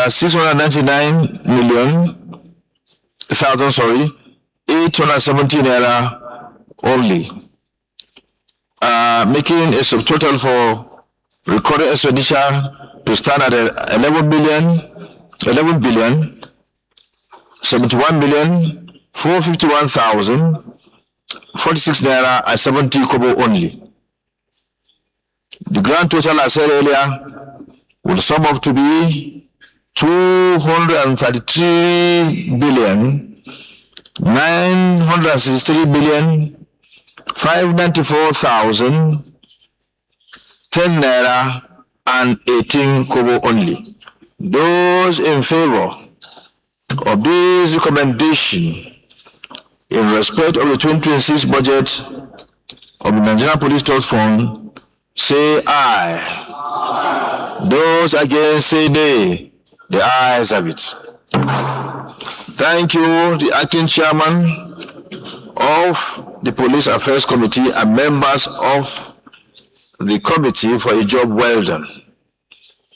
Speaker 2: 699 million 870 naira only, making a subtotal for recorded expenditure to stand at 11 billion 71 million 451,046 naira and 70 kobo only. The grand total, I said earlier, will sum up to be 233 billion 963 billion 594,010 naira and 18 kobo only. Those in favor of this recommendation in respect of the 2026 budget of the Nigerian Police Trust Fund, say aye. Those against, say nay. The ayes have it. Thank you, the acting chairman of the Police Affairs Committee and members of the committee for a job well done.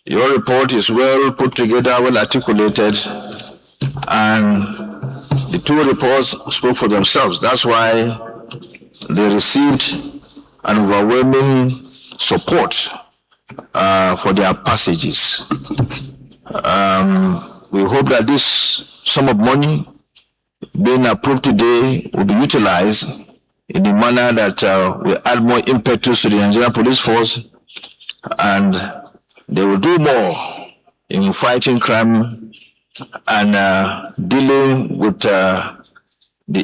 Speaker 2: Your report is well put together, well articulated, and the two reports spoke for themselves. That's why they received an overwhelming support for their passages. We hope that this sum of money being approved today will be utilized in a manner that will add more impetus to the Nigerian police force, and they will do more in fighting crime and dealing with the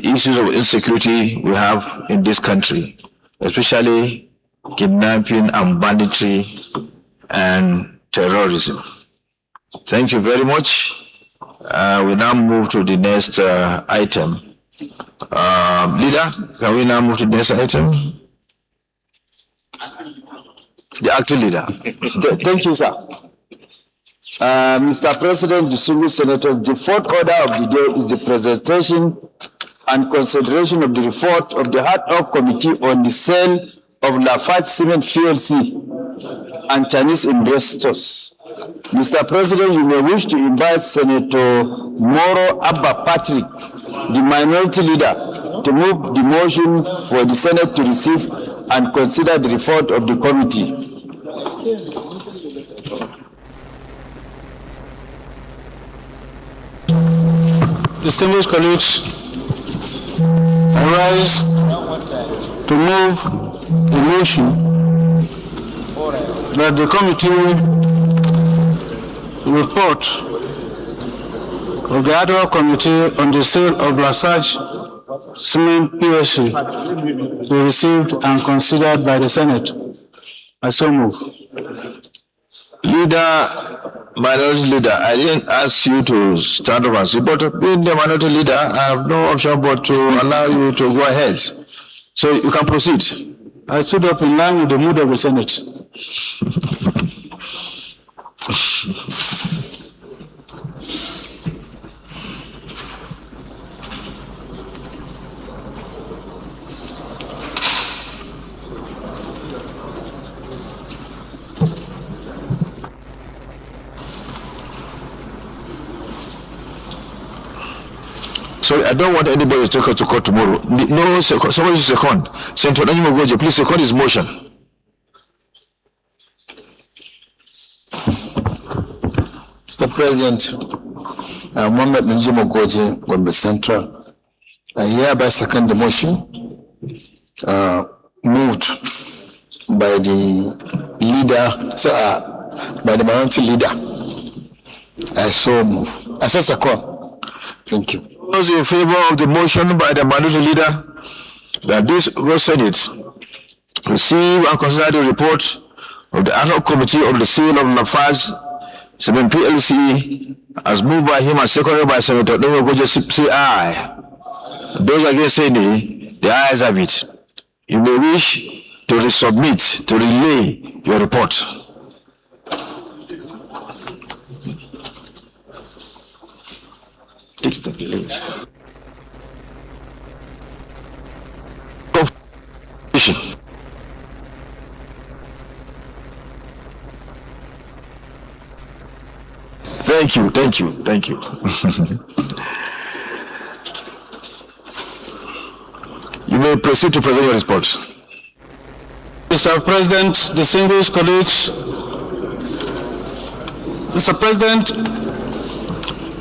Speaker 2: issues of insecurity we have in this country, especially kidnapping and banditry and terrorism. Thank you very much. We now move to the next item. Leader, can we now move to the next item? The acting leader.
Speaker 5: Thank you, sir. Mr. President, distinguished senators, the fourth order of the day is the presentation and consideration of the report of the Ad Hoc Committee on the sale of Lafarge Cement PLC and Chinese investors. Mr. President, you may wish to invite Senator Moro Abba Patrick, the minority leader, to move the motion for the Senate to receive and consider the report of the committee.
Speaker 1: Distinguished colleagues, I rise to move the motion that the committee report of the Ad Hoc Committee on the sale of Lafarge Cement PLC be received and considered by the Senate. I so move.
Speaker 2: Leader, minority leader, I didn't ask you to stand up and speak, but being the minority leader, I have no option but to allow you to go ahead. So you can proceed.
Speaker 1: I stood up in line with the mood of the Senate.
Speaker 2: Sorry, I don't want anybody to take her to court tomorrow. No, somebody second. Senator Danjuma Goje, please second his motion.
Speaker 8: Mr. President, Mohammed Danjuma Goje, Gombe Central. I hereby second the motion moved by the leader, by the minority leader. I so move. I so second. Thank you.
Speaker 2: Those in favor of the motion by the minority leader that this Senate receive and consider the report of the Ad Hoc Committee on the sale of Lafarge Cement PLC as moved by him and seconded by Senator Danjuma Goje, say aye. Those against, say nay. The ayes have it. You may wish to resubmit, to relay your report. Thank you. You may proceed to present your response.
Speaker 1: Mr. President, distinguished colleagues, Mr. President,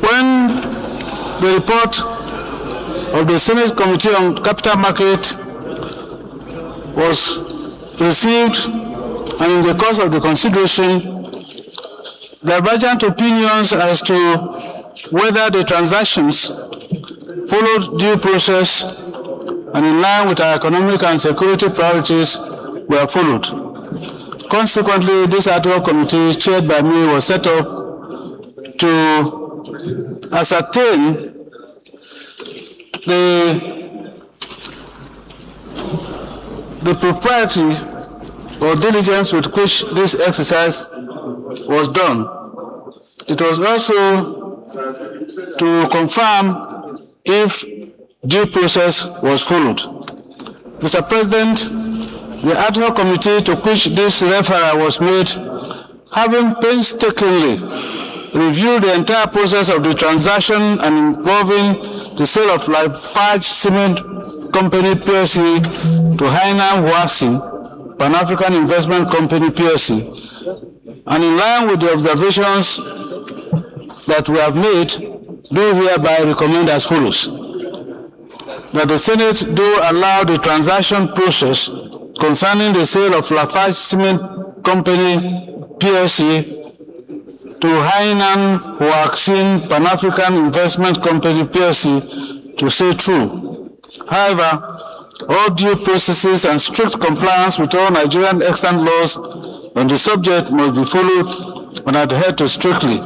Speaker 1: when the report of the Senate Committee on Capital Market was received, and in the course of the consideration, divergent opinions as to whether the transactions followed due process and in line with our economic and security priorities were followed. Consequently, this ad hoc committee chaired by me was set up to ascertain the propriety or diligence with which this exercise was done. It was also to confirm if due process was followed. Mr. President, the ad hoc committee to which this referral was made, having painstakingly reviewed the entire process of the transaction and involving the sale of Lafarge Cement Company PLC to Hainan Huaxin Pan-African Investment Company PLC, and in line with the observations that we have made, do hereby recommend as follows: that the Senate do allow the transaction process concerning the sale of Lafarge Cement Company PLC to Hainan Huaxin Pan-African Investment Company PLC to say true. However, all due processes and strict compliance with all Nigerian extant laws on the subject must be followed and adhered to strictly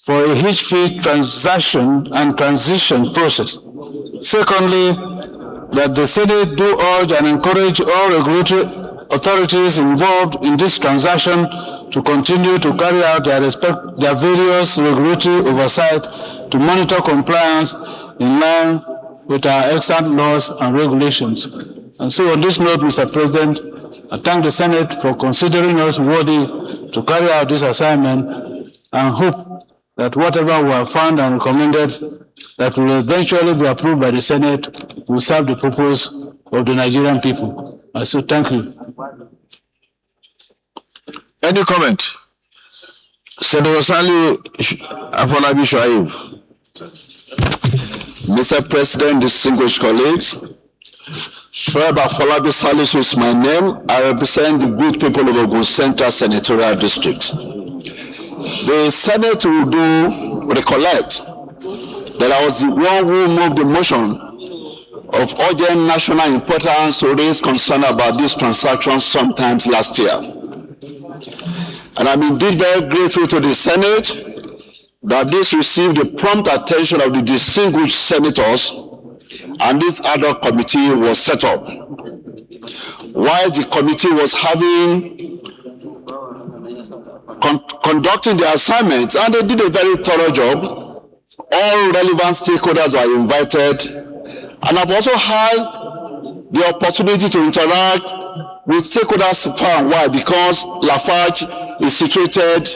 Speaker 1: for a hitch-free transaction and transition process. Secondly, that the Senate do urge and encourage all regulatory authorities involved in this transaction to continue to carry out their various regulatory oversight to monitor compliance in line with our extant laws and regulations. And so on this note, Mr. President, I thank the Senate for considering us worthy to carry out this assignment and hope that whatever we have found and recommended that will eventually be approved by the Senate will serve the purpose of the Nigerian people. I so thank you.
Speaker 2: Any comment? Senator Saliu Afolabi Shuaib.
Speaker 9: Mr. President, distinguished colleagues, Shuaib Afolabi Salisu is my name. I represent the good people of Ogun Central Senatorial District. The Senate will recollect that I was the one who moved the motion of urgent national importance to raise concern about this transaction sometimes last year. And I'm indeed very grateful to the Senate that this received the prompt attention of the distinguished senators and this ad hoc committee was set up. While the committee was conducting their assignments, and they did a very thorough job, all relevant stakeholders are invited, and I've also had the opportunity to interact with stakeholders far and wide because Lafarge is situated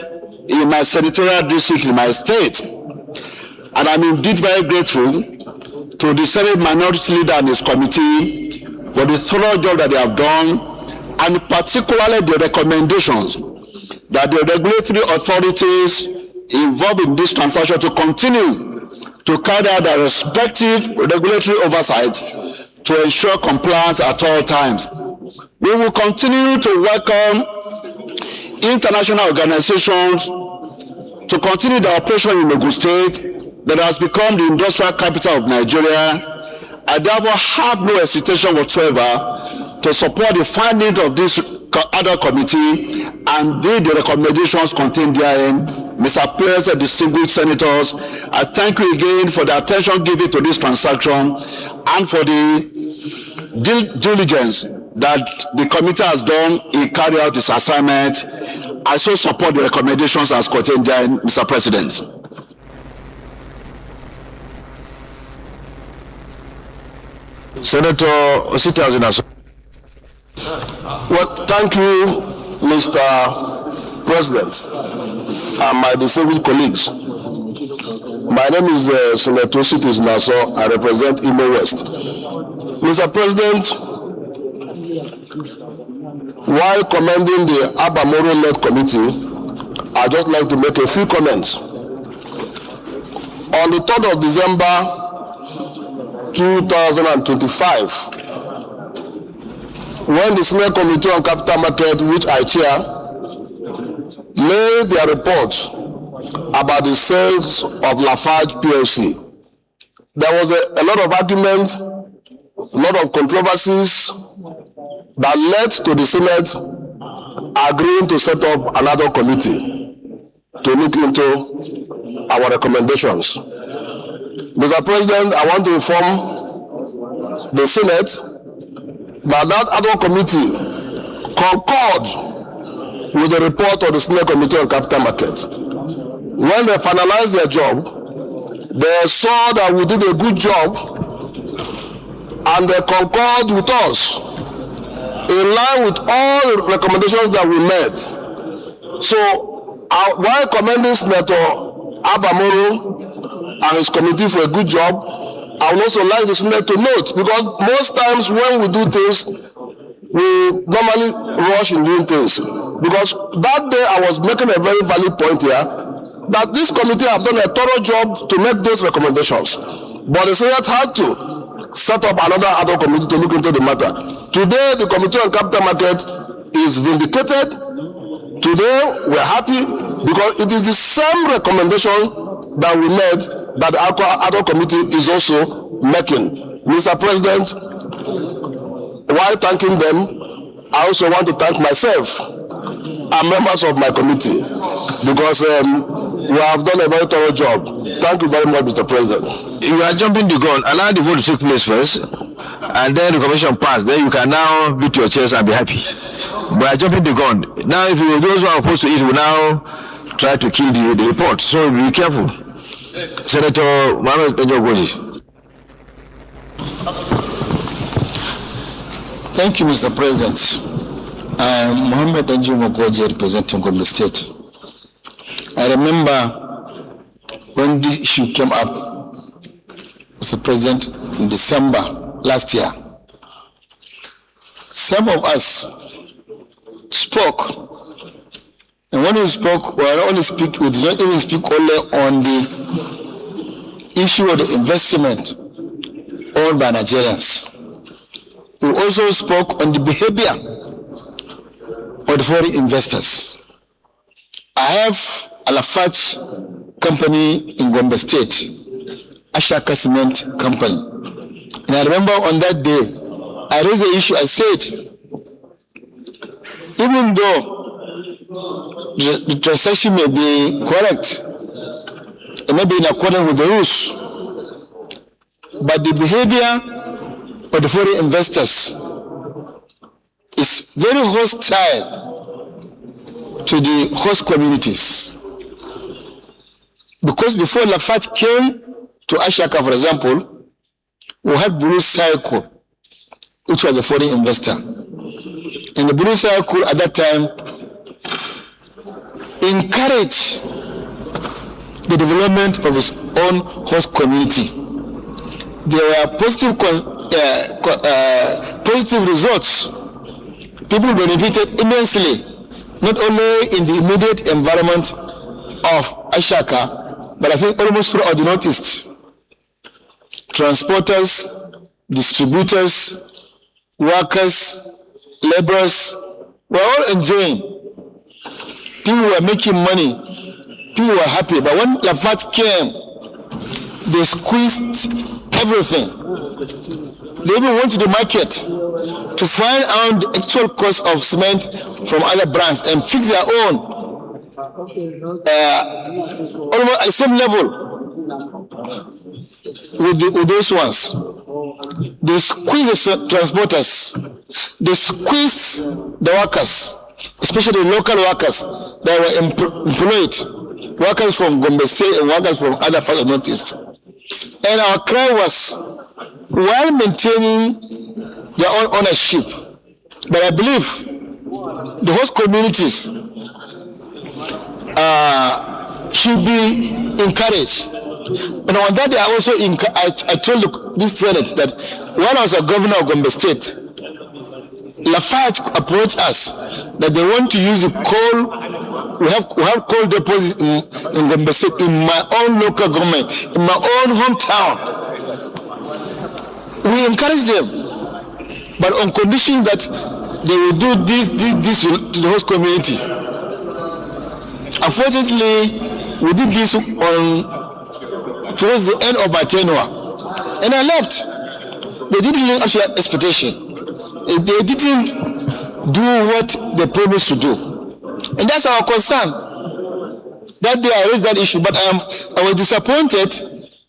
Speaker 9: in my senatorial district in my state. And I'm indeed very grateful to the Senate Minority Leader and his committee for the thorough job that they have done, and particularly the recommendations that the regulatory authorities involved in this transaction to continue to carry out their respective regulatory oversight to ensure compliance at all times. We will continue to welcome international organizations to continue the operation in Ogun State that has become the industrial capital of Nigeria. I therefore have no hesitation whatsoever to support the findings of this ad hoc committee and the recommendations contained therein. Mr. President, distinguished senators, I thank you again for the attention given to this transaction and for the diligence that the committee has done in carrying out this assignment. I so support the recommendations as contained therein, Mr. President.
Speaker 2: Senator Osita Azinaso.
Speaker 6: Well, thank you, Mr. President.
Speaker 9: and my distinguished colleagues. My name is Senator Sitis Naso. I represent Imo West. Mr. President, while commending the Abamoro-led committee, I'd just like to make a few comments. On the 3rd of December 2025, when the Senate Committee on Capital Market, which I chair, made their report about the sales of Lafarge PLC, there was a lot of arguments, a lot of controversies that led to the Senate agreeing to set up another committee to look into our recommendations. Mr. President, I want to inform the Senate that other committee concurred with the report of the Senate Committee on Capital Market. When they finalized their job, they saw that we did a good job and they concurred with us in line with all the recommendations that we made. So, while commending Senator Abamoro and his committee for a good job, I would also like the Senate to note, because most times when we do things, we normally rush in doing things. Because that day I was making a very valid point here, that this committee have done a thorough job to make those recommendations. But the Senate had to set up another committee to look into the matter. Today, the Committee on Capital Market is vindicated. Today, we're happy because it is the same recommendation that we made that the other committee is also making. Mr. President, while thanking them, I also want to thank myself and members of my committee because we have done a very thorough job. Thank you very much, Mr. President.
Speaker 2: You are jumping the gun. Allow the vote to take place first, and then the commission pass. Then you can now beat your chest and be happy. But jumping the gun. Now, if you those who are opposed to it will now try to kill the report. So be careful. Senator Mohammed Njogoji.
Speaker 8: Thank you, Mr. President. I am Mohammed Njogoji, representing Gombe State. I remember when this issue came up, Mr. President, in December last year. Some of us spoke, and when we spoke, we did not even speak only on the issue of the investment owned by Nigerians. We also spoke on the behavior of the foreign investors. I have a Lafarge company in Gombe State, Ashaka Cement Company. And I remember on that day, I raised the issue. I said, even though the transaction may be correct, it may be in accordance with the rules, but the behavior of the foreign investors is very hostile to the host communities. Because before Lafarge came to Ashaka, for example, we had Blue Cycle, which was a foreign investor. And the Blue Cycle at that time encouraged the development of its own host community. There were positive results. People benefited immensely, not only in the immediate environment of Ashaka, but I think almost throughout the Northeast. Transporters, distributors, workers, laborers were all enjoying. People were making money. People were happy. But when Lafarge came, they squeezed everything. They even went to the market to find out the actual cost of cement from other brands and fix their own almost at the same level with those ones. They squeezed the transporters. They squeezed the workers, especially the local workers that were employed, workers from Gombe State and workers from other parts of the Northeast. And our cry was, while maintaining their own ownership, but I believe the host communities should be encouraged. And on that day, I told this Senate that when I was a governor of Gombe State, Lafarge approached us that they want to use the coal. We have coal deposits in Gombe State, in my own local government, in my own hometown. We encouraged them, but on condition that they will do this to the host community. Unfortunately, we did this towards the end of my tenure, and I left. They didn't live up to their expectation. They didn't do what they promised to do, and that's our concern. That day I raised that issue, but I was disappointed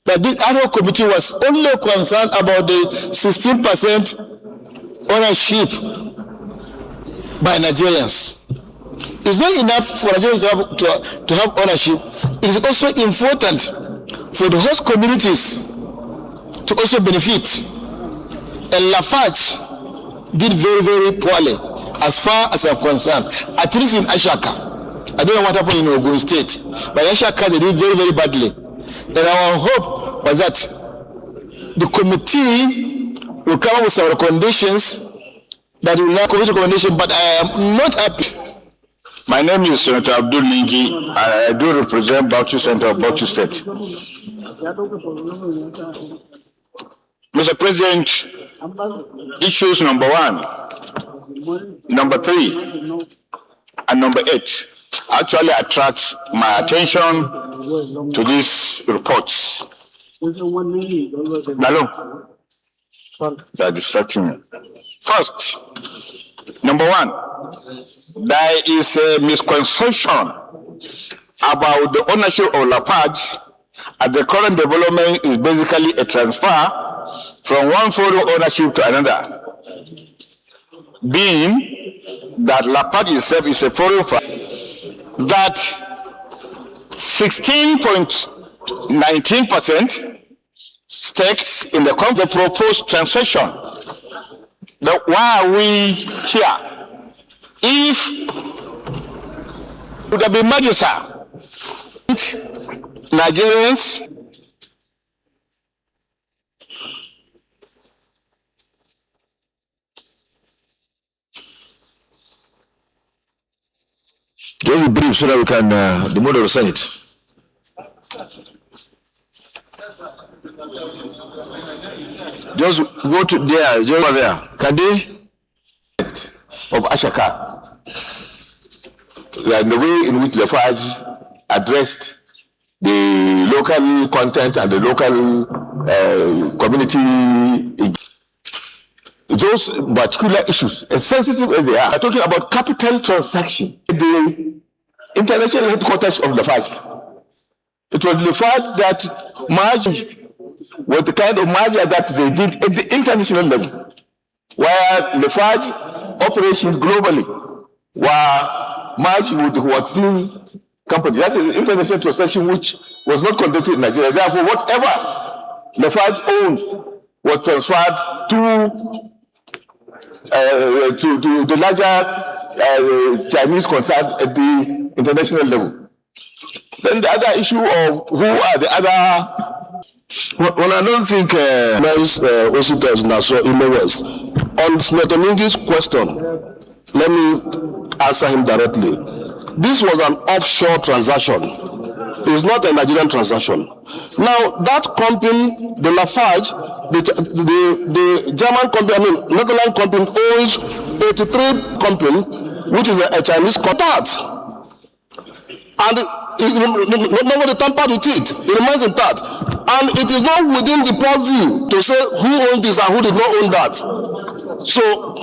Speaker 8: that this ad hoc committee was only concerned about the 16% ownership by Nigerians. It's not enough for Nigerians to have ownership. It is also important for the host communities to also benefit. And Lafarge did very, very poorly as far as I'm concerned, at least in Ashaka. I don't know what happened in Ogun State, but in Ashaka they did very, very badly. And our hope was that the committee will come up with some recommendations that will not commit recommendation, but I am not happy.
Speaker 5: My name is Senator Abdul Lingi. I do represent Bauchi Center of Bauchi State. Mr. President, issues number 1, number 3, and number 8 actually attracts my attention to these reports. Nalo, they are distracting me. First, number 1, there is a misconception about the ownership of Lafarge, and the current development is basically a transfer from one foreign ownership to another, being that Lafarge itself is a foreign firm, that 16.19% stakes in the proposed transaction. Why are we here? If it would have been Magisa, Nigerians,
Speaker 2: just be brief so that we can the model of the Senate. Just go to there, just over there. Can they?
Speaker 5: Of Ashaka, and the way in which Lafarge addressed the local content and the local community, those particular issues, as sensitive as they are talking about capital transaction. The international headquarters of Lafarge, it was Lafarge that merged with the kind of merger that they did at the international level, where Lafarge operations globally were merged with the Huaxin company. That is international transaction which was not conducted in Nigeria. Therefore, whatever Lafarge owns was transferred to the larger Chinese concern at the international level. Then the other issue of who are the other.
Speaker 9: Well, I don't think Osita is Nassau in the West. On Senator Lingi's question, let me answer him directly. This was an offshore transaction. It's not a Nigerian transaction. Now, that company, the Lafarge, the German company, I mean, Netherlands company owns 83 company, which is a Chinese contact. And nobody tampered with it. It remains intact. And it is not within the purview to say who owns this and who did not own that. So,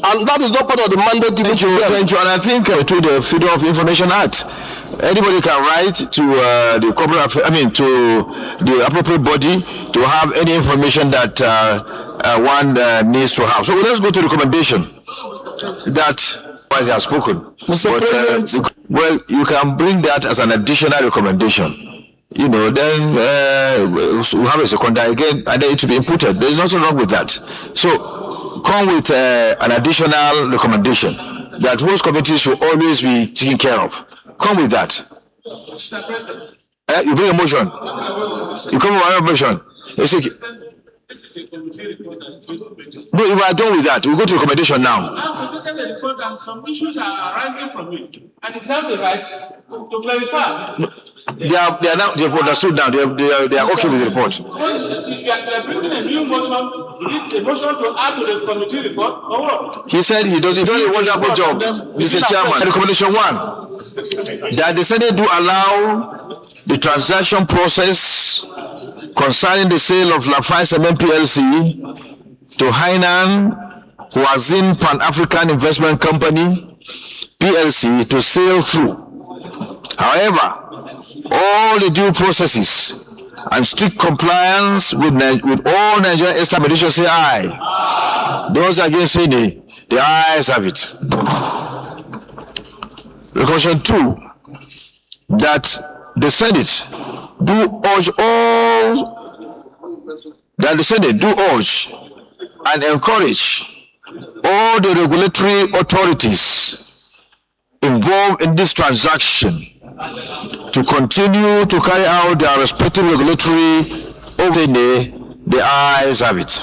Speaker 9: and that is not part of the mandate given to them.
Speaker 2: Thank you. And I think to the Freedom of Information Act, anybody can write to the corporate, to the appropriate body to have any information that one needs to have. So let's go to the recommendation that he has spoken.
Speaker 8: Mr. President,
Speaker 2: well, you can bring that as an additional recommendation. You know, then we'll have a secondary again, and then it will be inputted. There's nothing wrong with that. So come with an additional recommendation. that host committees should always be taken care of. Come with that.
Speaker 10: Mr. President.
Speaker 2: You bring a motion. You come with a motion.
Speaker 10: This is a committee report.
Speaker 2: No, if I are done with that, we go to recommendation now.
Speaker 10: I have presented the report and some issues are arising from it. And it's have the right to clarify.
Speaker 2: No, they are now, they've understood now. They are okay with the report.
Speaker 10: We are bringing a new motion. Is it a motion to add to the committee report or what?
Speaker 2: He said he does a wonderful job, Mr. Chairman. Recommendation 1, that the Senate do allow the transaction process concerning the sale of Lafarge Cement PLC to Hainan Huazin Pan-African Investment Company PLC to sail through. However, all the due processes and strict compliance with all Nigerian establishment say aye. Those against say nay, the ayes have it. Recommendation 2, that the Senate do urge and encourage all the regulatory authorities involved in this transaction to continue to carry out their respective regulatory oversight. The ayes have it.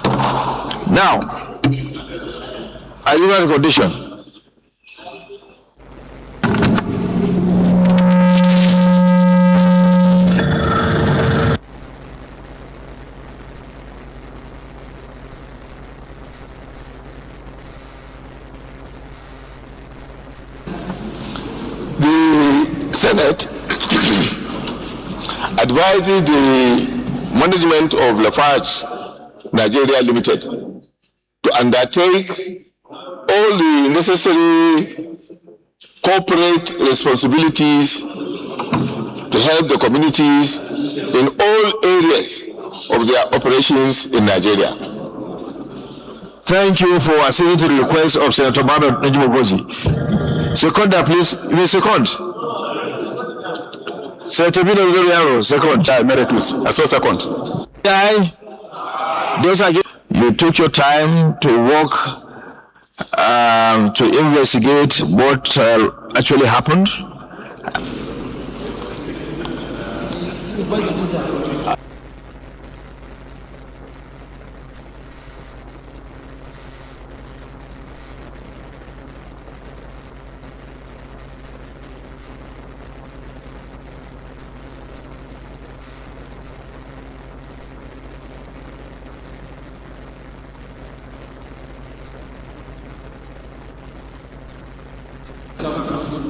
Speaker 2: Now, I leave a condition.
Speaker 6: Senate advises the management of Lafarge Nigeria Limited to undertake all the necessary corporate responsibilities to help the communities in all areas of their operations in Nigeria.
Speaker 2: Thank you for acceding to the request of Senator Bernard Nejimogozi. Seconder, please. You may second. Senator Bino Zoriaro, second.
Speaker 4: Emeritus. I saw second.
Speaker 2: Those are you took your time to work to investigate what actually happened.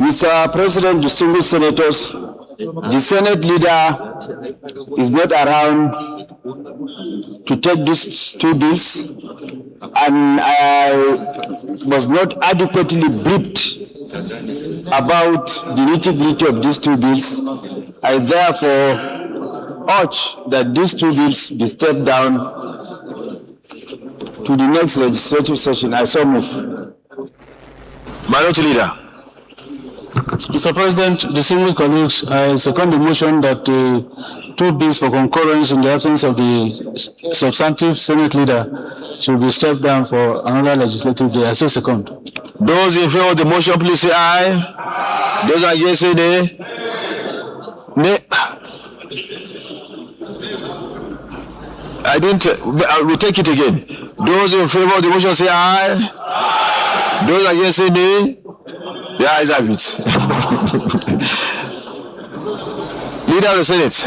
Speaker 5: Mr. President, distinguished senators, the Senate leader is not around to take these two bills, and I was not adequately briefed about the nitty-gritty of these two bills. I therefore urge that these two bills be stepped down to the next legislative session. I so move.
Speaker 2: Minority Leader.
Speaker 11: Mr. President, distinguished colleagues, I second the motion that two bills for concurrence in the absence of the substantive Senate leader should be stepped down for another legislative day. I say second.
Speaker 2: Those in favor of the motion, please say aye. Those against say nay. Nay. I didn't. I will take it again. Those in favor of the motion say aye. Those against say nay. The ayes have it. Leader of the Senate.